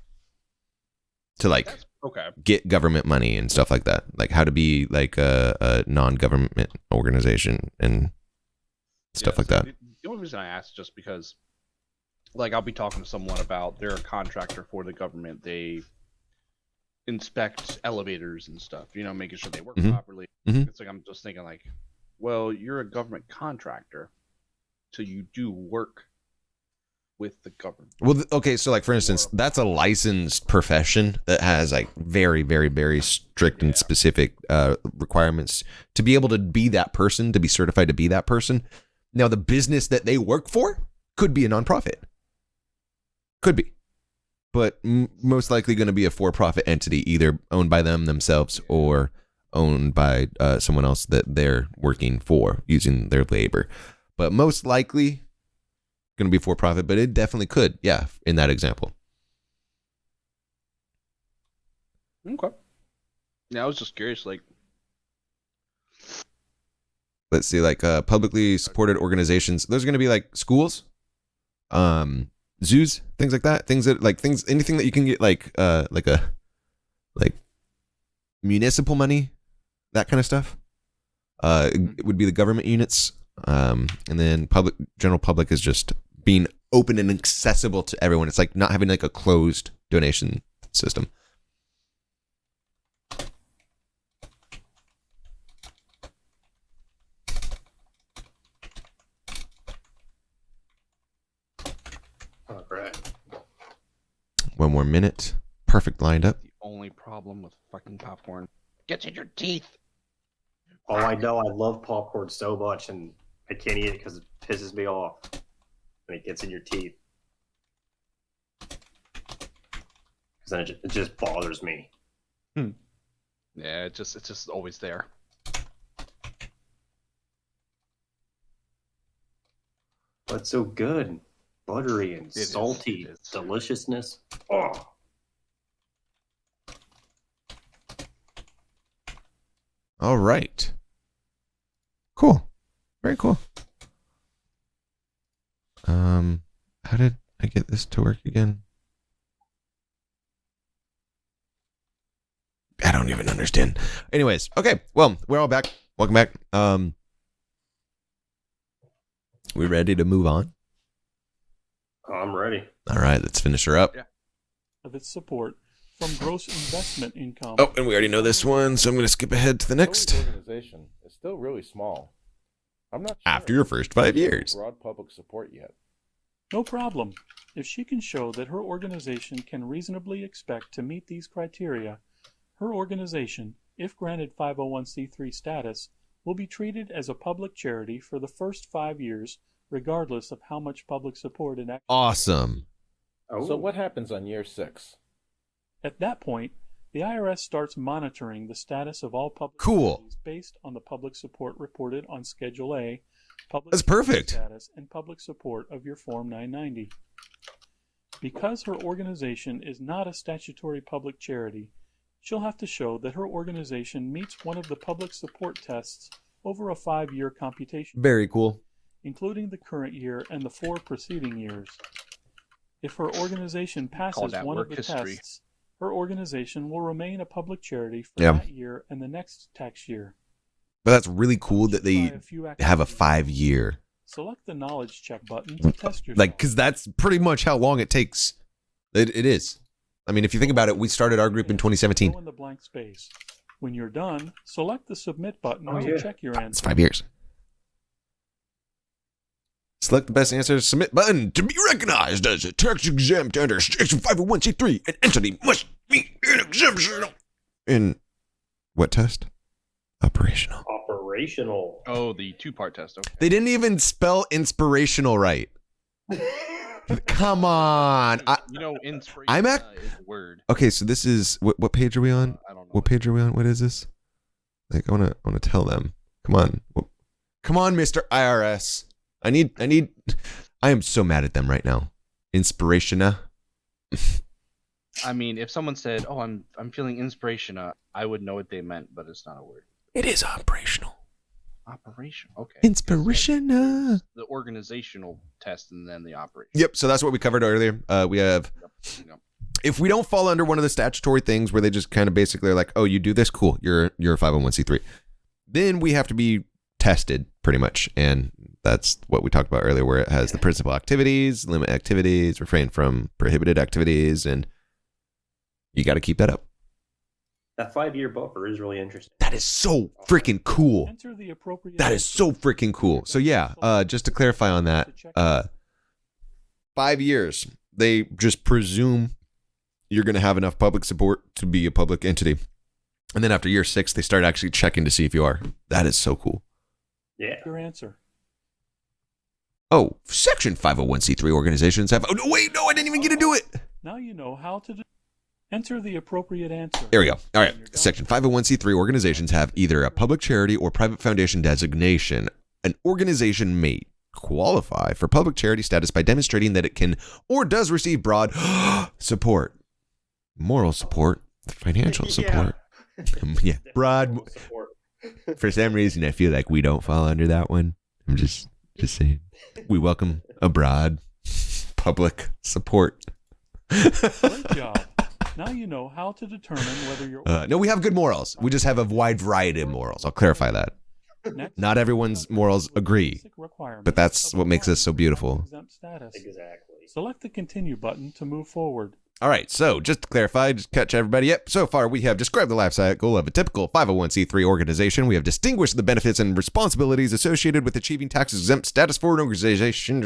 To like okay. get government money and stuff like that. Like how to be like a non-government organization and stuff like that. The only reason I asked is just because, like, I'll be talking to someone about they're a contractor for the government. They inspect elevators and stuff, you know, making sure they work properly. It's like I'm just thinking like, well, you're a government contractor, so you do work with the government. Well, okay, so like for instance, that's a licensed profession that has like very, very, very strict and specific requirements to be able to be that person, to be certified to be that person. Now, the business that they work for could be a nonprofit. Could be. But most likely going to be a for-profit entity, either owned by them themselves or owned by someone else that they're working for using their labor. But most likely going to be for-profit, but it definitely could, yeah, in that example. Okay. Yeah, I was just curious, like... Let's see, like publicly supported organizations. Those are going to be like schools, zoos, things like that. Anything that you can get like municipal money, that kind of stuff. It would be the government units, and then general public is just being open and accessible to everyone. It's like not having like a closed donation system. All right. One more minute. Perfect, lined up. The only problem with fucking popcorn gets in your teeth. Oh, I know. I love popcorn so much, and I can't eat it because it pisses me off when it gets in your teeth. Because then it just bothers me. Yeah, it's just always there. But it's so good. Buttery and It is, salty it is. deliciousness. Oh. All right. Cool. Very cool. How did I get this to work again? I don't even understand. Anyways, okay. Well, we're all back. Welcome back. We ready to move on? I'm ready. All right, let's finish her up. Yeah. Of its support from gross investment income. Oh, and we already know this one, so I'm going to skip ahead to the next. Charities organization is still really small. I'm not sure After your first 5 years. broad public support yet. No problem. If she can show that her organization can reasonably expect to meet these criteria, her organization, if granted 501c3 status, will be treated as a public charity for the first 5 years, regardless of how much public support it actually Awesome. Oh, So what happens on year 6? At that point, the IRS starts monitoring the status of all public Cool. charities based on the public support reported on Schedule A, public That's perfect. status, and public support of your Form 990. Because her organization is not a statutory public charity, she'll have to show that her organization meets one of the public support tests over a 5-year computation, Very cool. including the current year and the 4 preceding years. If her organization Call passes that one of work the history. tests, her organization will remain a public charity for Yeah. that year and the next tax year. But that's really cool that Try they a few have a activities. 5-year. Select the knowledge check button to test yourself. Like, because that's pretty much how long it takes. It is. I mean, if you think about it, we started our group in 2017. Fill in the blank space. When you're done, select the submit button Oh, to yeah. check your It's answer. 5 years. Select the best answer, submit button to be recognized as a tax exempt under Section 501c3. An entity must meet an exemption. And What test? Operational. Operational. Oh, the two-part test. Okay. They didn't even spell inspirational right. Come on. Inspiration I'm is a word. Okay, so this is what page are we on? I don't know. What page are we on? What is this? Like I want to tell them. Come on. Come on, Mr. IRS. I am so mad at them right now. Inspirationa. I mean, if someone said, "Oh, I'm feeling inspiration," I would know what they meant, but it's not a word. It is operational. Operation. Okay. Inspirationa. The organizational test and then the operation. Yep. So that's what we covered earlier. We have. Yep. If we don't fall under one of the statutory things where they just kind of basically are like, oh, you do this, cool, you're a 501c3, then we have to be tested pretty much, and that's what we talked about earlier, where it has the principal activities, limit activities, refrain from prohibited activities, and you got to keep that up. That 5-year buffer is really interesting. That is so freaking cool. Enter the appropriate That is so freaking cool. So yeah, just to clarify on that, 5 years, they just presume you're going to have enough public support to be a public entity. And then after year 6, they start actually checking to see if you are. That is so cool. Yeah. Your answer. Oh, Section 501c3 organizations have... Oh, no, wait, no, I didn't even get to do it. Now you know how to enter the appropriate answer. There we go. All right. Section 501c3 organizations have either a public charity or private foundation designation. An organization may qualify for public charity status by demonstrating that it can or does receive broad support, moral support, financial support. Yeah, broad support. For some reason, I feel like we don't fall under that one. I'm just saying. We welcome a broad public support. Great job. Now you know how to determine whether you're... No, we have good morals. We just have a wide variety of morals. I'll clarify that. Next, Not everyone's morals agree, but that's what makes us so beautiful. Exempt status. Exactly. Select the continue button to move forward. All right, so just to clarify, just catch everybody up. So far, we have described the life cycle of a typical 501c3 organization. We have distinguished the benefits and responsibilities associated with achieving tax exempt status for an organization.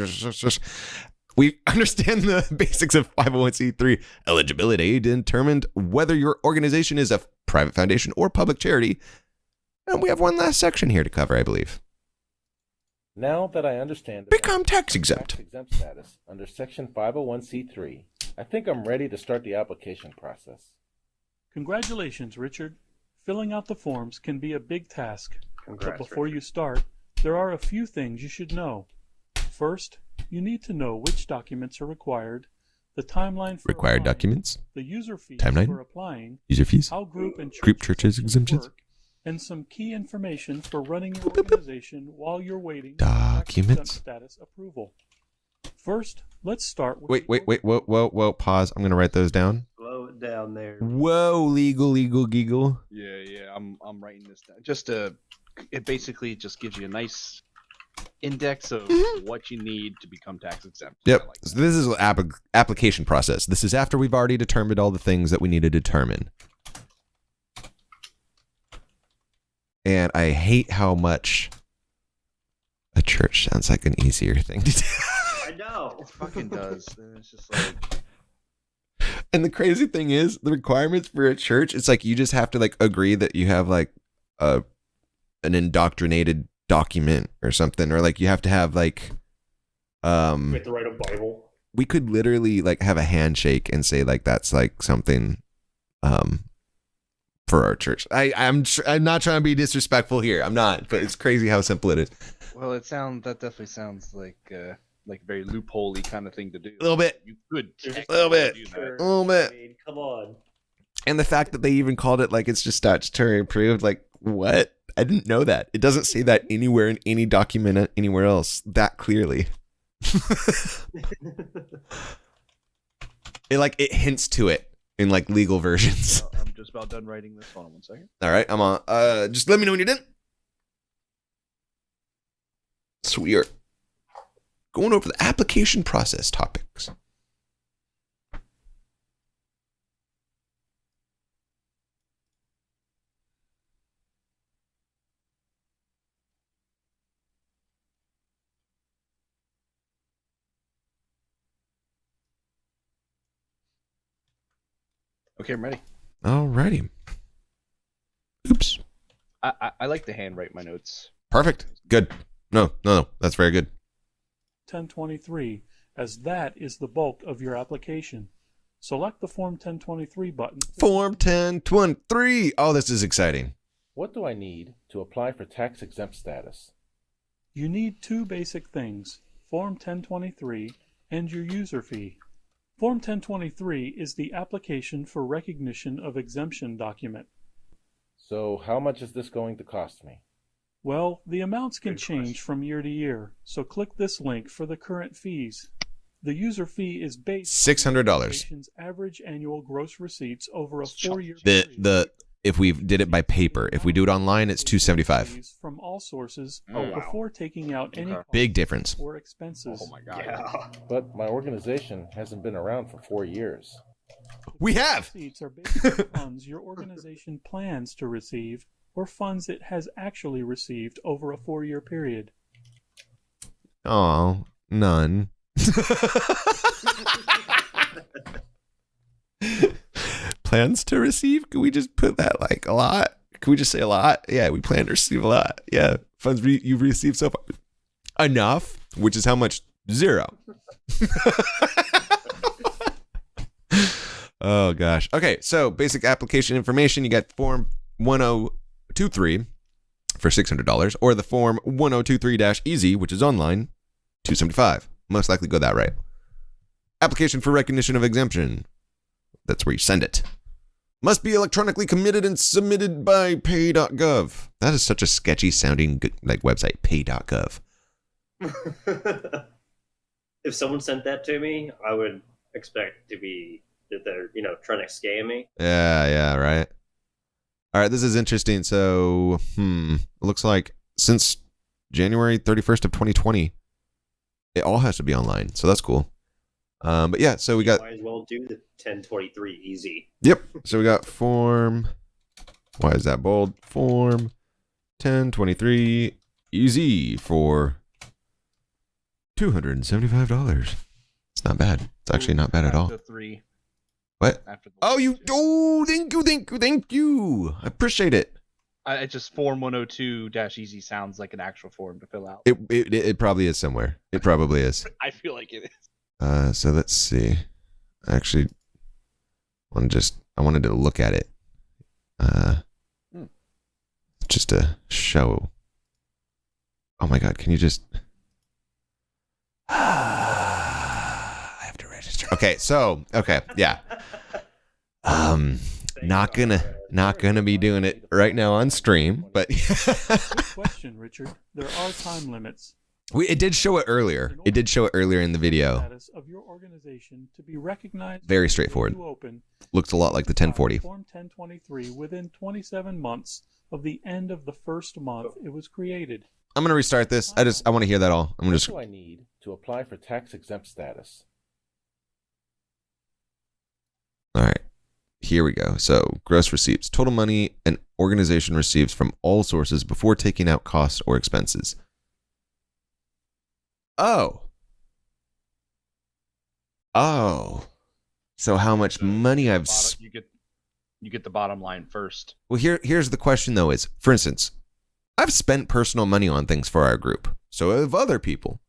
We understand the basics of 501c3 eligibility, determined whether your organization is a private foundation or public charity. And we have one last section here to cover, I believe. Now that I understand Become tax exempt. tax exempt status under Section 501c3, I think I'm ready to start the application process. Congratulations, Richard. Filling out the forms can be a big task. Congrats, But before Richard. you start, there are a few things you should know. First, you need to know which documents are required, the timeline for Required applying, documents, the user fees Timeline, for applying, user fees, how group and group churches exemptions exemptions, work, and some key information for running your organization while you're waiting for tax documents. exempt status approval. First, let's start with... Wait, whoa, pause. I'm going to write those down. Slow it down there. Whoa, legal, giggle. Yeah. I'm writing this down. It basically just gives you a nice index of what you need to become tax exempt. Yep. I like So this is an application process. This is after we've already determined all the things that we need to determine. And I hate how much a church sounds like an easier thing to do. I know. It fucking does. And it's just like, And the crazy thing is, the requirements for a church, it's like you just have to like agree that you have like an indoctrinated document or something, or like you have to have like We have to write a Bible. we could literally like have a handshake and say like that's like something for our church. I'm not trying to be disrespectful here. I'm not, but it's crazy how simple it is. well, that definitely sounds like a very loophole-y kind of thing to do. A little bit. You could A little bit. do that. A little bit. I mean, come on. And the fact that they even called it like it's just statutory approved, like what? I didn't know that. It doesn't say that anywhere in any document anywhere else that clearly. It hints to it in like legal versions. I'm just about done writing this. Hold on 1 second. All right, I'm on. Just let me know when you're done. So we are going over the application process topics. Okay, I'm ready. All righty. Oops. I like to handwrite my notes. Perfect. Good. No. That's very good. 1023, as that is the bulk of your application. Select the Form 1023 button. Form 1023. Oh, this is exciting. What do I need to apply for tax exempt status? You need two basic things, Form 1023 and your user fee. Form 1023 is the application for recognition of exemption document. So how much is this going to cost me? Well, the amounts can Good change question. from year to year, so click this link for the current fees. The user fee is based $600. on the organization's average annual gross receipts over a 4-year period. The if we did it by paper, if we do it online, it's $275. From all sources Oh, wow. before taking out any Okay. costs Big difference. or expenses. Oh my god. Yeah. But my organization hasn't been around for 4 years. We have. Receipts are based on funds your organization plans to receive or funds it has actually received over a 4-year period. Oh, none. Plans to receive? Can we just put that like a lot? Can we just say a lot? Yeah, we plan to receive a lot. Yeah, funds you've received so far. Enough, which is how much? 0. Oh gosh. Okay, so basic application information. You got Form 1023 for $600, or the Form 1023-EZ, which is online, $275. Most likely go that right. Application for recognition of exemption. That's where you send it. Must be electronically committed and submitted by pay.gov. That is such a sketchy sounding like website, pay.gov. If someone sent that to me, I would expect to be that they're, trying to scam me. Yeah, right. All right, this is interesting. So, it looks like since January 31st of 2020, it all has to be online. So that's cool. But yeah, so we got, Might as well do the 1023 easy. yep. So we got Form, why is that bold? Form 1023 EZ for $275. It's not bad. It's actually not bad at all. After 3. What? After the Oh, you, 2. oh, thank you. I appreciate it. I just Form 102-easy sounds like an actual form to fill out. It probably is somewhere. It probably is. I feel like it is. So let's see. I actually I wanted to look at it. Just to show. Oh my God, can you just I have to register. Okay, yeah. Not gonna be doing it right now on stream, but Good question, Richard. There are time limits. it did show it earlier. It did show it earlier in the video. Status of your organization to be recognized. Very on the day straightforward. you open, Looks a lot like the 1040. Form 1023 within 27 months of the end of the first month it was created. I'm gonna restart this. I want to hear that all. I'm What just do I need to apply for tax exempt status? all right. Here we go. So gross receipts, total money an organization receives from all sources before taking out costs or expenses. Oh. So how much money I've You get the bottom line first. Well, here's the question though is, for instance, I've spent personal money on things for our group. So have other people.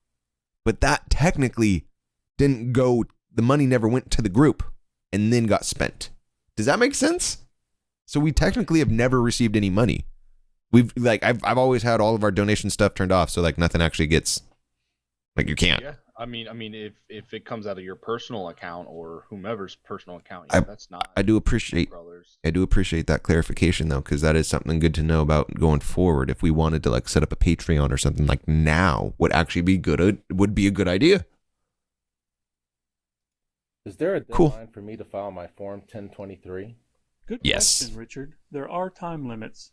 But that technically didn't go, the money never went to the group and then got spent. Does that make sense? So we technically have never received any money. I've always had all of our donation stuff turned off, so like nothing actually gets, like you can't. Yeah. I mean, if it comes out of your personal account or whomever's personal account, I- that's not. I do appreciate brothers. that clarification though, because that is something good to know about going forward. If we wanted to like set up a Patreon or something like now, would actually be good. Would be a good idea. Is there a Cool. deadline for me to file my Form 1023? Good Yes. question, Richard. There are time limits.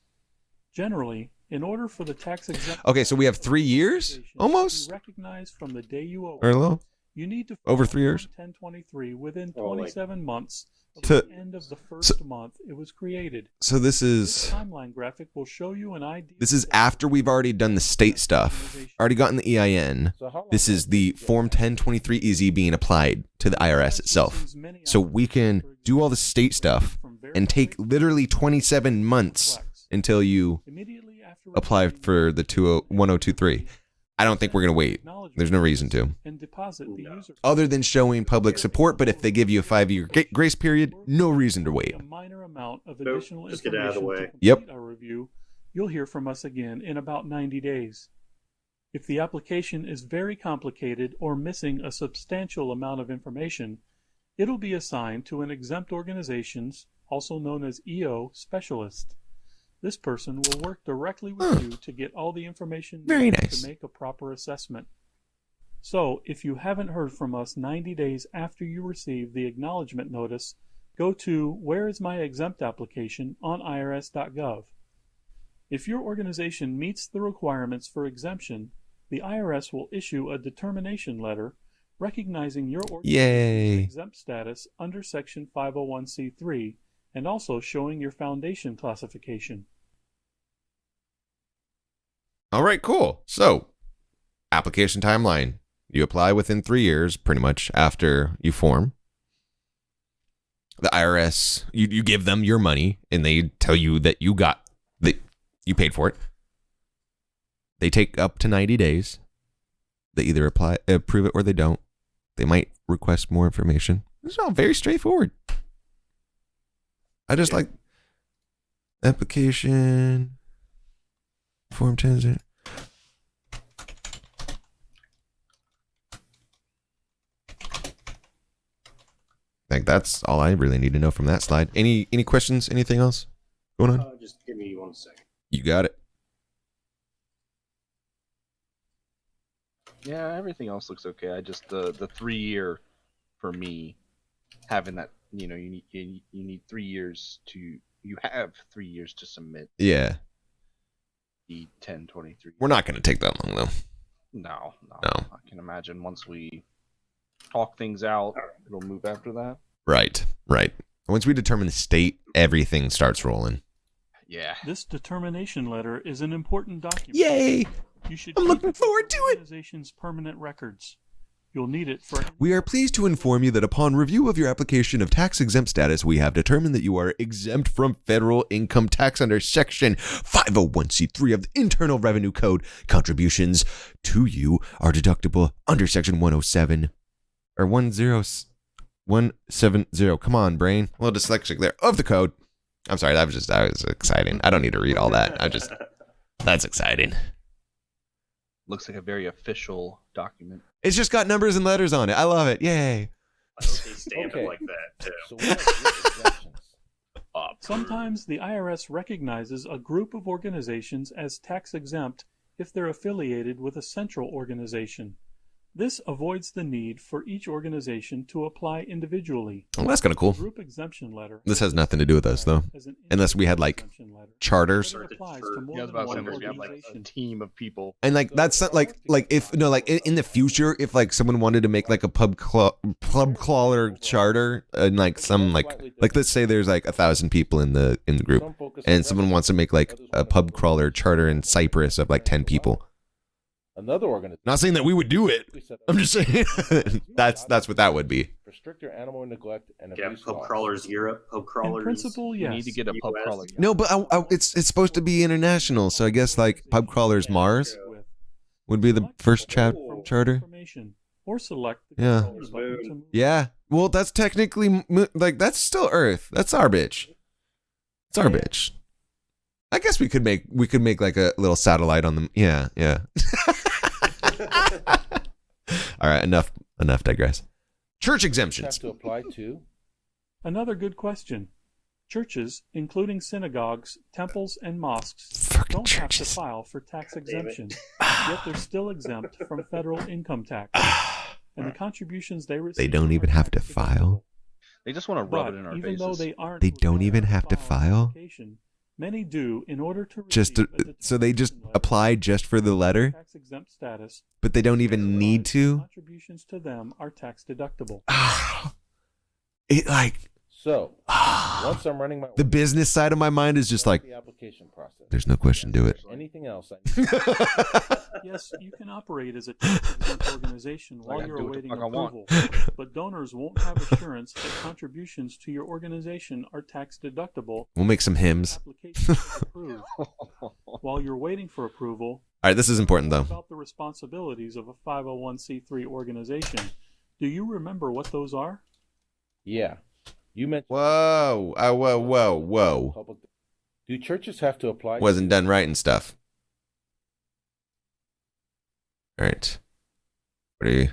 Generally, in order for the tax exempt. Okay, so we have 3 years? organization to be Almost? recognized from the day you Or open. low? You need to Over file 3 years? Form 1023 within Oh, like- 27 months of To- the end of the first month it was created. So this This is timeline graphic will show you an idea. after we've already done the state stuff, already gotten the EIN. So how long This is does the it get Form back? 1023 EZ being applied to the IRS itself. So we can do all the state stuff and take literally 27 months until you Immediately after apply receiving for the 1023. I don't think we're going to wait. There's no reason to. and deposit the user Other than showing public support, but if they give you a 5-year grace period, no reason to wait. a minor amount of Nope, additional just get it out of the information way. to complete our review, you'll hear from us again in about 90 days. If the application is very complicated or missing a substantial amount of information, it'll be assigned to an exempt organization's, also known as EO, specialist. This person will work directly with you to get all the information Very needed nice. to make a proper assessment. So, if you haven't heard from us 90 days after you receive the acknowledgement notice, go to Where is my exempt application on irs.gov. If your organization meets the requirements for exemption, the IRS will issue a determination letter recognizing your organization's Yay. exempt status under Section 501c3 and also showing your foundation classification. All right, cool. So, application timeline. You apply within 3 years, pretty much, after you form. The IRS, you give them your money, and they tell you that you paid for it. They take up to 90 days. They either approve it or they don't. They might request more information. It's all very straightforward. I just like application, form 10. I think that's all I really need to know from that slide. Any questions? Anything else going on? Just give me 1 second. You got it. Yeah, everything else looks okay. I just the 3-year for me, having that, you need 3 years to, you have 3 years to submit Yeah. the 1023. We're not going to take that long, though. No. No. I can imagine once we talk things out, it'll move after that. Right. Once we determine the state, everything starts rolling. Yeah. This determination letter is an important document. Yay! You should I'm keep looking it for forward to it. Organization's permanent records. You'll need it for. We are pleased to inform you that upon review of your application of tax exempt status, we have determined that you are exempt from federal income tax under Section 501c3 of the Internal Revenue Code. Contributions to you are deductible under Section 107 or 10170. Come on, brain. A little dyslexic there. Of the code. I'm sorry, that was exciting. I don't need to read all that. That's exciting. Looks like a very official document. It's just got numbers and letters on it. I love it. Yay. I hope they stamp Okay. it like that, too. So what are group exemptions? Sometimes the IRS recognizes a group of organizations as tax exempt if they're affiliated with a central organization. This avoids the need for each organization to apply individually. Well, that's kind of cool. Group exemption letter. This has nothing to do with us, though. as an Unless we had, like, exemption letter. charters. But it applies to more Yeah, I was than about to say one unless we have like a organization. team of people. And like that's not like if no like in the future if like someone wanted to make like a pub crawler charter and like some like let's say there's like 1,000 people in the group Some focus on and someone wants to make like a pub crawler charter in Cyprus of like 10 people. Another organization. Not saying that we would do it. I'm just saying that's what that would be. For stricter animal neglect and Yeah, abuse Pub laws. Crawlers Europe, Pub In Crawlers. principle, We yes. need to get a pub US. crawler. No, but it's supposed to be international, so I guess like pub crawlers Mars would be the first charter. Information, or select the Yeah. control button to move. Yeah. Well, that's technically like that's still Earth. That's our bitch. It's our bitch. I guess we could make like a little satellite on them. Yeah. All right, enough digress. Church Have exemptions. to apply to. Another good question. Churches, including synagogues, temples, and mosques, Fucking don't have to churches. file for tax Damn it. exemption, yet they're still exempt from federal income tax, and the contributions they receive. They don't even are have to tax file. They just want to rub But it in our even faces. though they aren't, They don't even have to required file? application, many do in order to Just to, receive a so they just determination letter apply just for the letter, tax exempt status. but they don't even need to. Contributions to them are tax deductible. It like So, once I'm running my The business side of my mind is just like, the application process. there's no question, do it. Anything else? Yes, you can operate as a tax-exempt organization while I you're do what the awaiting fuck I want. approval, but donors won't have assurance that contributions to your organization are tax deductible. We'll make some hymns. Application is approved. While you're waiting for approval, All right, this is important though. about the responsibilities of a 501c3 organization. Do you remember what those are? Yeah. You mentioned Whoa, whoa. public. Do churches have to apply? Wasn't done right and stuff. All right. Ready?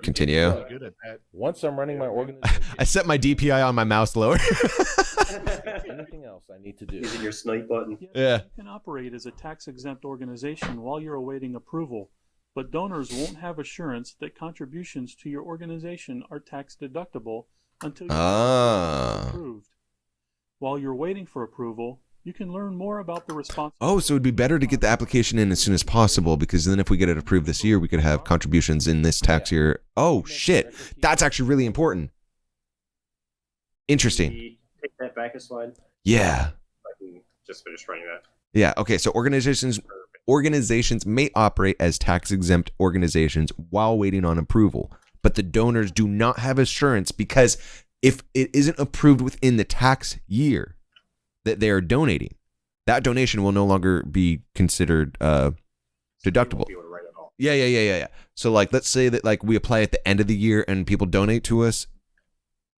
Continue. Really good at that. Once I'm running my organization, I set my DPI on my mouse lower. anything else I need to do? Using your snipe button. Yes, Yeah. You can operate as a tax-exempt organization while you're awaiting approval, but donors won't have assurance that contributions to your organization are tax deductible until you Ah. approved. While you're waiting for approval, you can learn more about the responsibilities. Oh, so it'd be better to get the application in as soon as possible, because then if we get it approved this year, we could have contributions in this tax year. Oh, shit. That's actually really important. Interesting. Can you take that back a slide? Yeah. I can just finish writing that. Yeah. Okay. So organizations may operate as tax exempt organizations while waiting on approval, but the donors do not have assurance, because if it isn't approved within the tax year that they are donating, that donation will no longer be considered deductible. You won't be able to write it all. Yeah. So like, let's say that like we apply at the end of the year and people donate to us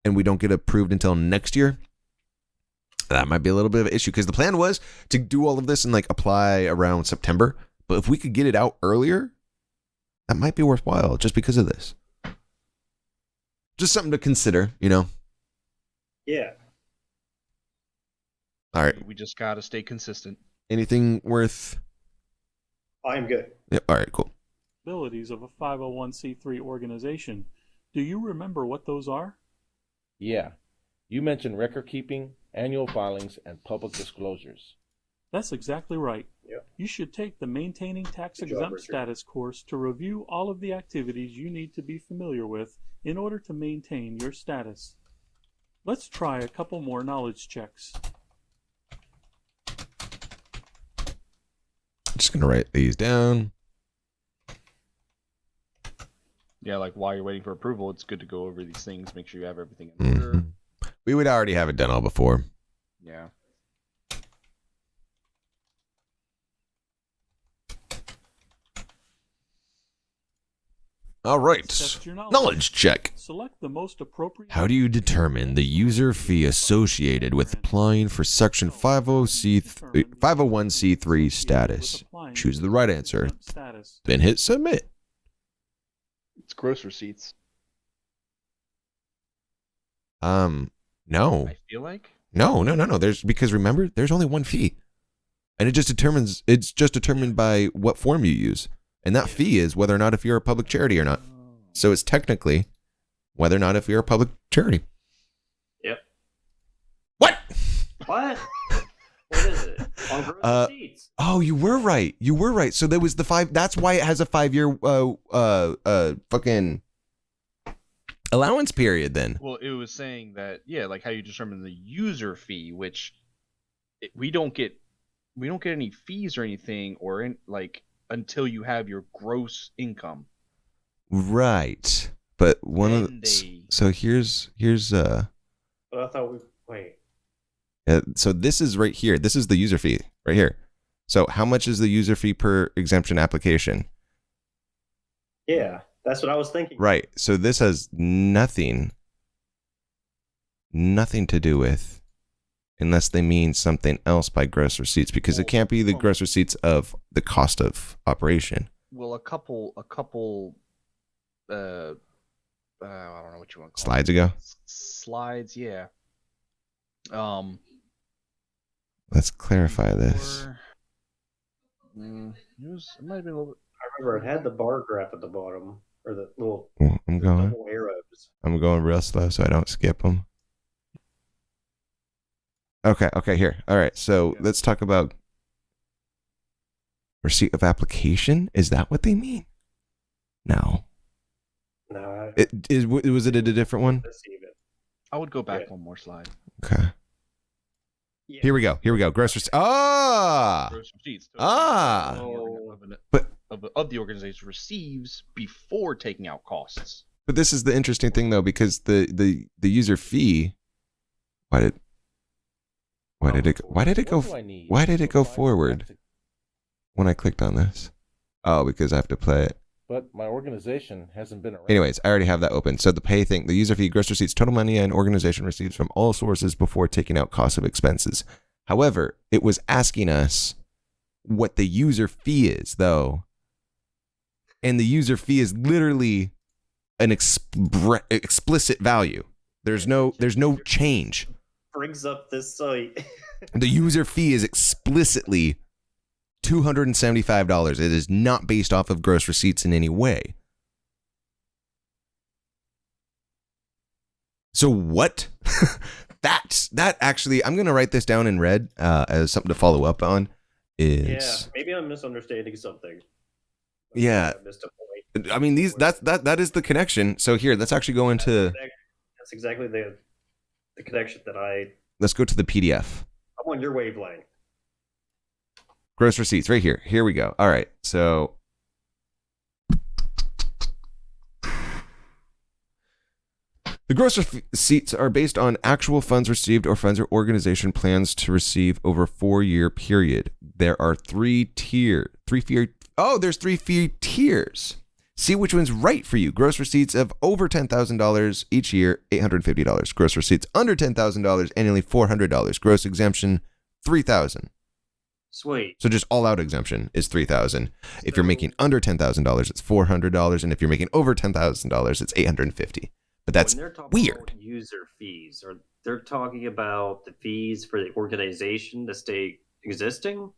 and we don't get approved until next year. That might be a little bit of an issue, because the plan was to do all of this and like apply around September. But if we could get it out earlier, that might be worthwhile just because of this. Just something to consider, you know? Yeah. All right. We just gotta stay consistent. Anything worth? I'm good. Yeah, all right, cool. Responsibilities of a 501c3 organization. Do you remember what those are? Yeah. You mentioned record keeping, annual filings, and public disclosures. That's exactly right. Yep. You should take the Maintaining Tax Good job, Exempt Richard. Status course to review all of the activities you need to be familiar with in order to maintain your status. Let's try a couple more knowledge checks. Just going to write these down. Yeah, like while you're waiting for approval, it's good to go over these things, make sure you have everything in order. Mhm. We would already have it done all before. Yeah. All right. Test your Knowledge check. Select the most appropriate. How do you determine the user fee associated with applying for Section 501c3 status? Choose the right answer, Status. then hit submit. It's gross receipts. No. I feel like. No. There's, because remember, there's only one fee. And it's just determined by what form you use. And that fee is whether or not if you're a public charity or not. So it's technically whether or not if you're a public charity. Yep. What? What? What is it? On gross receipts. Oh, you were right. So there was the 5. That's why it has a 5-year fucking allowance period then. Well, it was saying that, yeah, like how you determine the user fee, which we don't get any fees or anything, or like until you have your gross income. Right. But one of Then the, so here's But I thought we wait. so this is right here. This is the user fee right here. So how much is the user fee per exemption application? Yeah, that's what I was thinking. Right. So this has nothing to do with, unless they mean something else by gross receipts, because it can't be the gross receipts of the cost of operation. Well, a couple I don't know what you want to call Slides ago. Slides, yeah. Let's clarify this. It might have been a little bit. I remember it had the bar graph at the bottom, or the little I'm going. double arrows. I'm going real slow so I don't skip them. Okay, here. All right, so let's talk about receipt of application. Is that what they mean? No. No, Was it a different one? receive it. I would go back Yeah. one more slide. Okay. Yeah. Here we go. Gross receipts. Ah. Gross receipts. Ah. Of the organization receives before taking out costs. But this is the interesting thing though, because the user fee. Why did it go What do I need why did to it go apply for forward tax- when I clicked on this? Oh, because I have to play it. But my organization hasn't been around. Anyways, I already have that open. So the pay thing, the user fee, gross receipts, total money an organization receives from all sources before taking out costs of expenses. However, it was asking us what the user fee is, though. And the user fee is literally an explicit value. There's no change. Brings up this site. The user fee is explicitly $275. It is not based off of gross receipts in any way. So what? that actually, I'm going to write this down in red as something to follow up on. Yeah, Is maybe I'm misunderstanding something. Yeah. I missed a point. I mean, that is the connection. So here, let's actually go into. That's exactly the connection that Let's go to the PDF. I'm on your wavelength. Gross receipts right here. Here we go. All right. So the gross receipts are based on actual funds received or funds or organization plans to receive over a 4-year period. There are three fee tiers. See which one's right for you. Gross receipts of over $10,000 each year, $850. Gross receipts under $10,000 annually, $400. Gross exemption, $3,000. Sweet. So just all out exemption is $3,000. If you're making under $10,000, it's $400, and if you're making over $10,000, it's $850. But that's When they're talking weird. about user fees, or they're talking about the fees for the organization to stay existing,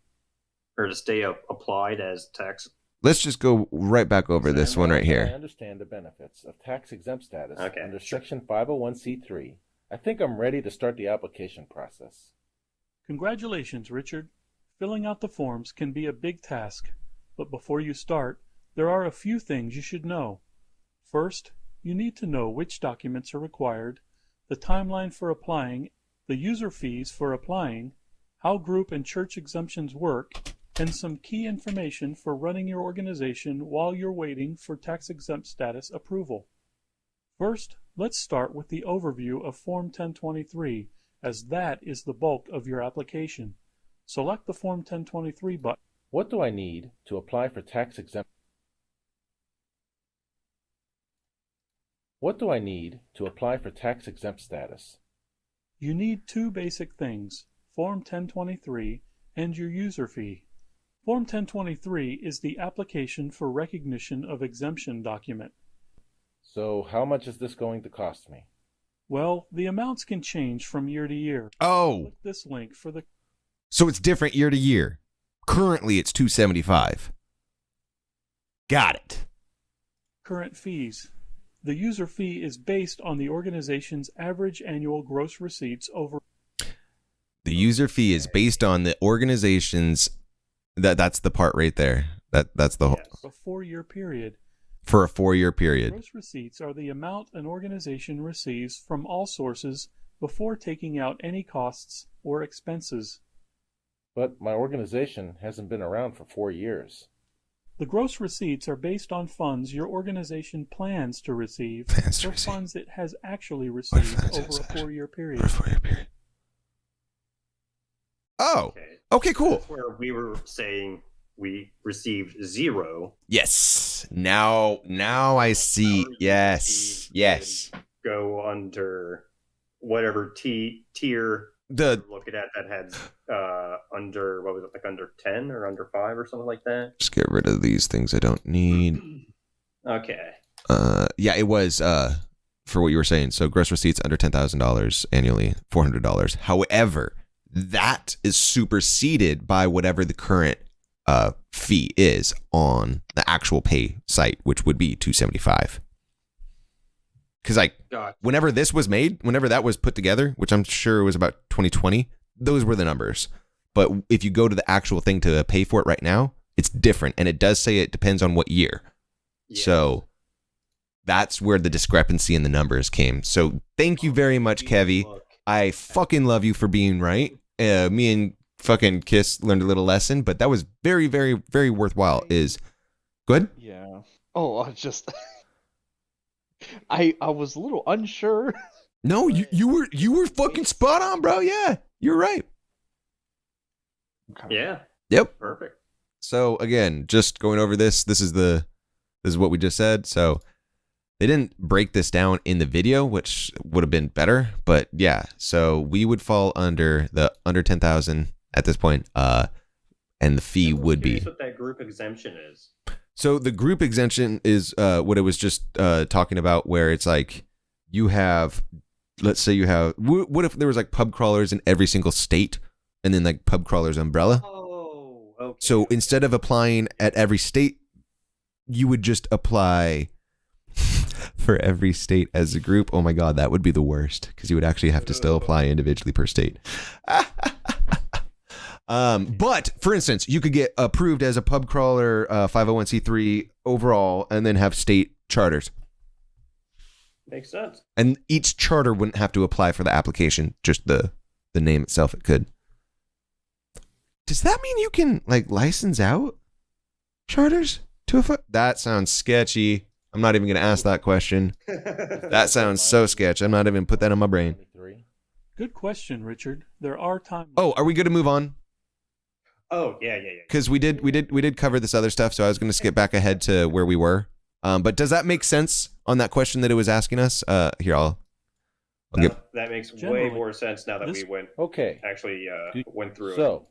or to stay applied as tax. Let's just go right back over this one right I here. understand the benefits of tax exempt status Okay, under sure. Section 501c3. I think I'm ready to start the application process. Congratulations, Richard. Filling out the forms can be a big task, but before you start, there are a few things you should know. First, you need to know which documents are required, the timeline for applying, the user fees for applying, how group and church exemptions work, and some key information for running your organization while you're waiting for tax exempt status approval. First, let's start with the overview of Form 1023, as that is the bulk of your application. Select the Form 1023 button. What do I need to apply for tax exempt? What do I need to apply for tax exempt status? You need two basic things, Form 1023 and your user fee. Form 1023 is the application for recognition of exemption document. So how much is this going to cost me? Well, the amounts can change from year to year. Oh, Click this link for the so it's different year to year. Currently, it's $275. Got it. current fees. The user fee is based on the organization's average annual gross receipts over. The user fee is based on the organization's. That's the part right there. That's the whole, a 4-year period. for a 4-year period. Gross receipts are the amount an organization receives from all sources before taking out any costs or expenses. But my organization hasn't been around for 4 years. The gross receipts are based on funds your organization plans to receive Plans to or receive. funds it has actually Or received funds over it's a actually- 4-year For period. a 4-year period. Oh, Okay. okay, cool. That's where we were saying we received 0. Yes. Now I see. Our Yes. received Yes. would Go under whatever tier The we're looking at that had under, what was it, like under 10 or under 5 or something like that. just get rid of these things I don't need. Okay. Yeah, it was for what you were saying. So gross receipts under $10,000 annually, $400. However, that is superseded by whatever the current fee is on the actual pay site, which would be $275. Because like Got whenever this was made, whenever that was put together, which I'm sure was about 2020, those were the numbers. But if you go to the actual thing to pay for it right now, it's different, and it does say it depends on what year. yeah. So that's where the discrepancy in the numbers came. So thank you very much, Kevy. I fucking love you for being right. Me and fucking Kiss learned a little lesson, but that was very, very, very worthwhile. Go ahead. Yeah. Oh, I just I was a little unsure. No, you were fucking spot on, bro. Yeah, you're right. Okay. Yeah. Yep. Perfect. So again, just going over this. This is what we just said. So they didn't break this down in the video, which would have been better. But yeah, so we would fall under 10,000 at this point, and the fee would be. What that group exemption is? So the group exemption is what it was just talking about, where it's like you have, let's say you have, what if there was like pub crawlers in every single state, and then like pub crawlers umbrella? Oh, okay. So instead of applying at every state, you would just apply for every state as a group. Oh my God, that would be the worst, because you would actually have to still apply individually per state. But for instance, you could get approved as a pub crawler, 501c3 overall, and then have state charters. Makes sense. And each charter wouldn't have to apply for the application, just the name itself it could. Does that mean you can like license out charters to a That sounds sketchy. I'm not even going to ask that question. That sounds so sketchy. I'm not even put that on my brain. Good question, Richard. There are times. Oh, are we good to move on? Oh, yeah. Because we did cover this other stuff, so I was going to skip back ahead to where we were. But does that make sense on that question that it was asking us? Here, I'll get. That makes Generally, way more sense now that we went through it.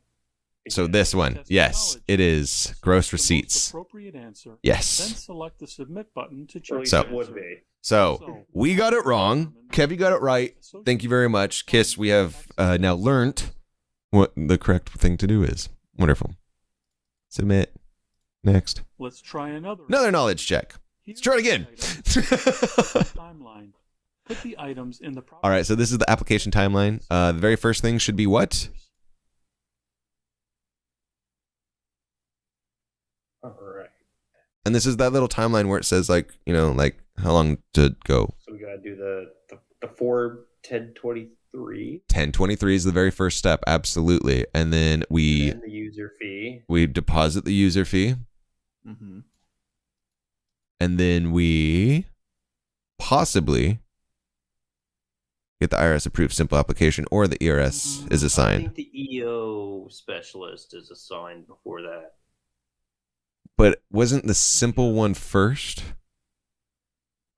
So this one, yes, it is gross The most receipts. appropriate answer. Then Yes. select the submit button to Or at check. least So- it would be. So we got it wrong. Kevy got it right. Thank you very much. Kiss, we have now learned what the correct thing to do is. Wonderful. Submit. Next. Let's try another. Another knowledge check. Here's Let's try it again. the timeline. Put the items in the All right, so this is the application timeline. The very first thing should be what? All right. And this is that little timeline where it says like, like how long to go. So we got to do the Form 1023. 1023 is the very first step, absolutely. And then And the user fee. we deposit the user fee, Mm-hmm. and then we possibly get the IRS approved simple application, or the ERS is I assigned. think the EO specialist is assigned before that. But wasn't the simple one first,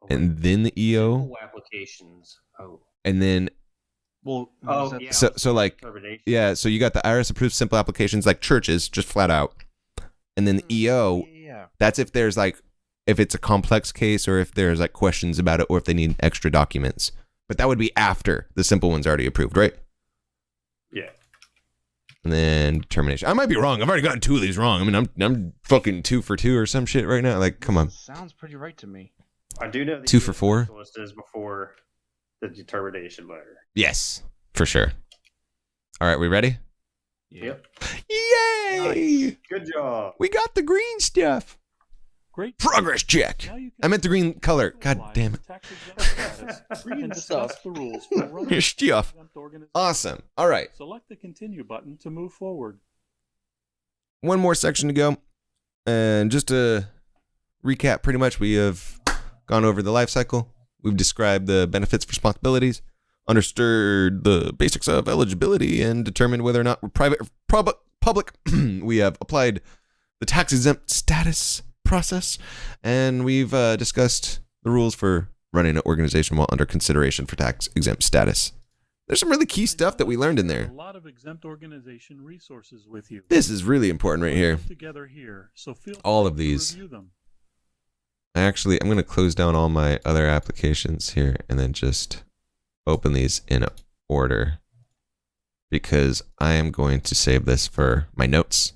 and then the EO, Simple applications. Oh. and then Well, Oh, yeah. so like Determination. yeah, so you got the IRS approved simple applications like churches, just flat out, and then the EO. Yeah. That's if there's like, if it's a complex case, or if there's like questions about it, or if they need extra documents. But that would be after the simple one's already approved, right? Yeah. And then determination. I might be wrong. I've already gotten 2 of these wrong. I mean, I'm fucking 2 for 2 or some shit right now. Like, come on. Sounds pretty right to me. I do know the 2 for 4? specialist is before the determination letter. Yes, for sure. All right, we ready? Yep. Yay! Good job. We got the green stuff. Great. Progress check. Now you can I meant the green color. God utilize damn it. tax exempt status and discuss the rules for running Here's stuff. exempt organization. Awesome. All right. Select the continue button to move forward. One more section to go. And just to recap, pretty much we have gone over the life cycle. We've described the benefits, responsibilities, understood the basics of eligibility, and determined whether or not we're private or public. We have applied the tax exempt status process, and we've discussed the rules for running an organization while under consideration for tax exempt status. There's some really key stuff that we learned in there. A lot of exempt organization resources with you. This is really important right here. Put together here, so feel All free of to these. review them. Actually, I'm going to close down all my other applications here and then just open these in order, because I am going to save this for my notes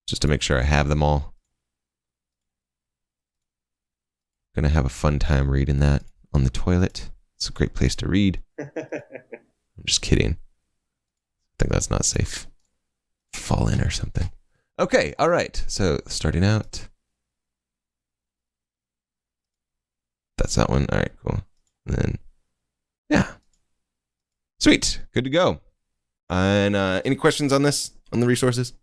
just to make sure I have them all. Going to have a fun time reading that on the toilet. It's a great place to read. I'm just kidding. I think that's not safe. Fall in or something. Okay, all right. So starting out. that's that one. All right, cool. And then, yeah. Sweet. Good to go. And any questions on this, on the resources?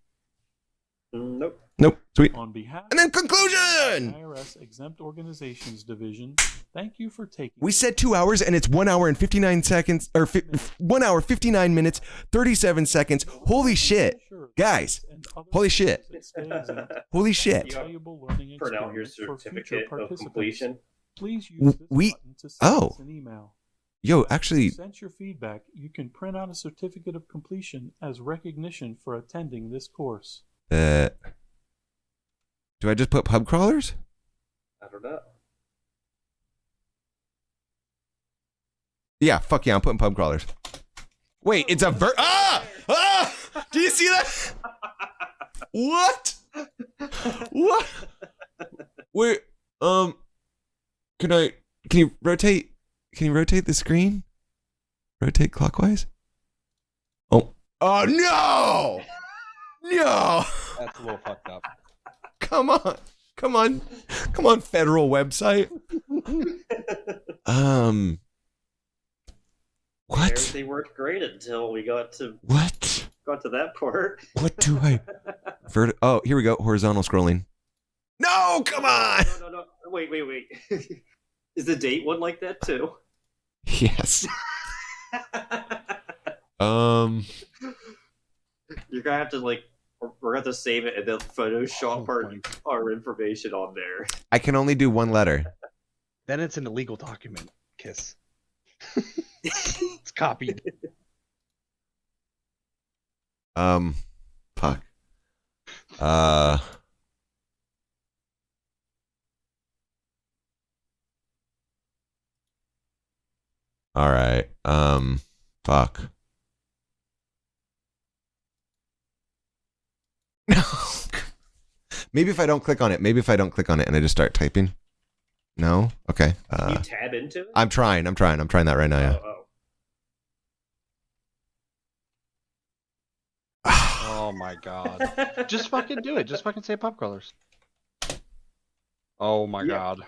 Nope. Nope. Sweet. On behalf And then of the conclusion! IRS Exempt Organizations Division, thank you for taking... We said 2 hours and it's 1 hour and 59 seconds, or 1 hour, 59 minutes, 37 seconds. Holy shit. Guys, holy shit. Holy shit. Print out your certificate of completion. Please use this button to send us an email. Yo, actually, Send your feedback. You can print out a certificate of completion as recognition for attending this course. do I just put pub crawlers? I don't know. Yeah, fuck yeah, I'm putting pub crawlers. Wait, it's a do you see that? What? What? Wait, can you rotate the screen? Rotate clockwise? Oh no! No! That's a little fucked up. Come on, federal website. What? They worked great until we got to that part. What do I? Oh, here we go. Horizontal scrolling. No, come on. No. Wait. Is the date one like that too? Yes. You're gonna have to we're gonna have to save it and then Photoshop our information on there. I can only do one letter. Then it's an illegal document. Kiss. It's copied. Fuck. All right. Fuck. No. Maybe if I don't click on it and I just start typing. No? Okay. Can you tab into it? I'm trying that right now, yeah. Oh my god. Just fucking do it. Just fucking say pop colors. Oh my god.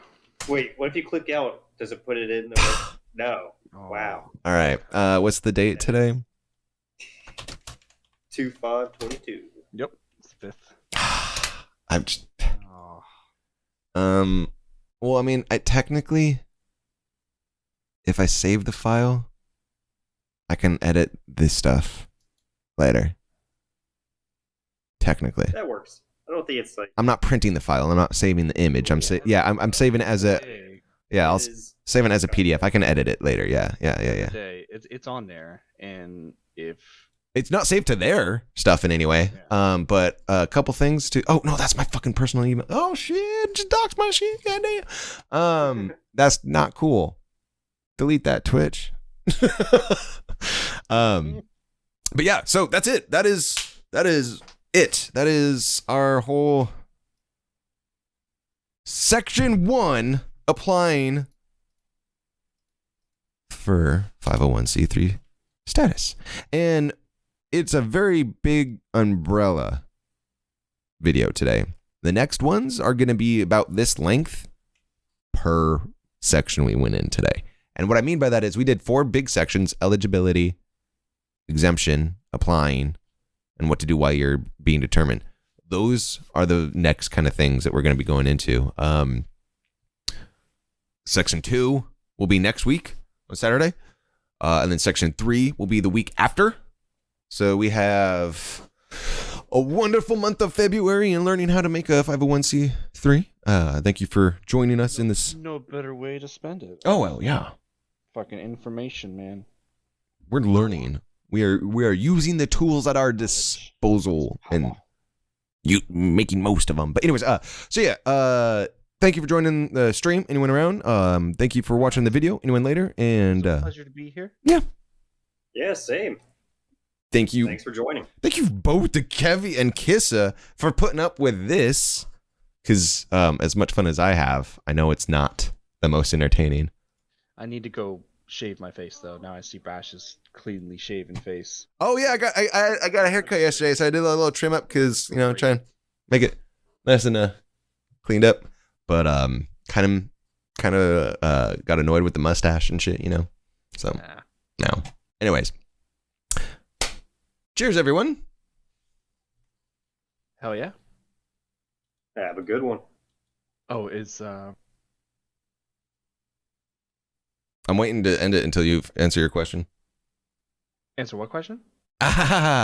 Wait, what if you click out? Does it put it in the No. Oh. Wow. All right. What's the date today? 2/5/22. Yep. It's the 5th. I'm just... Oh. Well, I mean, technically, if I save the file, I can edit this stuff later. Technically. That works. I don't think it's I'm not printing the file. I'm not saving the image. I'm saving it as a... Yeah, I'll save it as a PDF. I can edit it later. Yeah. It's on there, and if it's not saved to their stuff in any way, but a couple things to. Oh no, that's my fucking personal email. Oh shit, just dox my shit. Goddamn. That's not cool. Delete that, Twitch. But yeah, so that's it. That is it. That is our whole section 1. Applying for 501c3 status. And it's a very big umbrella video today. The next ones are going to be about this length per section we went in today. And what I mean by that is we did 4 big sections: eligibility, exemption, applying, and what to do while you're being determined. Those are the next kind of things that we're going to be going into. Section 2 will be next week on Saturday. And then Section 3 will be the week after. So we have a wonderful month of February and learning how to make a 501c3. Thank you for joining us in this. No better way to spend it. Oh, well, yeah. Fucking information, man. We're learning. We are using the tools at our disposal and making most of them. But anyways, so yeah, thank you for joining the stream. Anyone around? Thank you for watching the video. Anyone later? And it's a pleasure to be here. Yeah. Yeah, same. Thank you. Thanks for joining. Thank you both to Kevy and Kissa for putting up with this. Because as much fun as I have, I know it's not the most entertaining. I need to go shave my face though. Now I see Bash's cleanly shaven face. Oh yeah, I got a haircut yesterday, so I did a little trim up because trying to make it nice and cleaned up. But kind kind of got annoyed with the mustache and shit, you know? So, Nah. no. Anyways. Cheers, everyone. Hell yeah. Have a good one. Oh, is I'm waiting to end it until you answer your question. answer what question? Ah,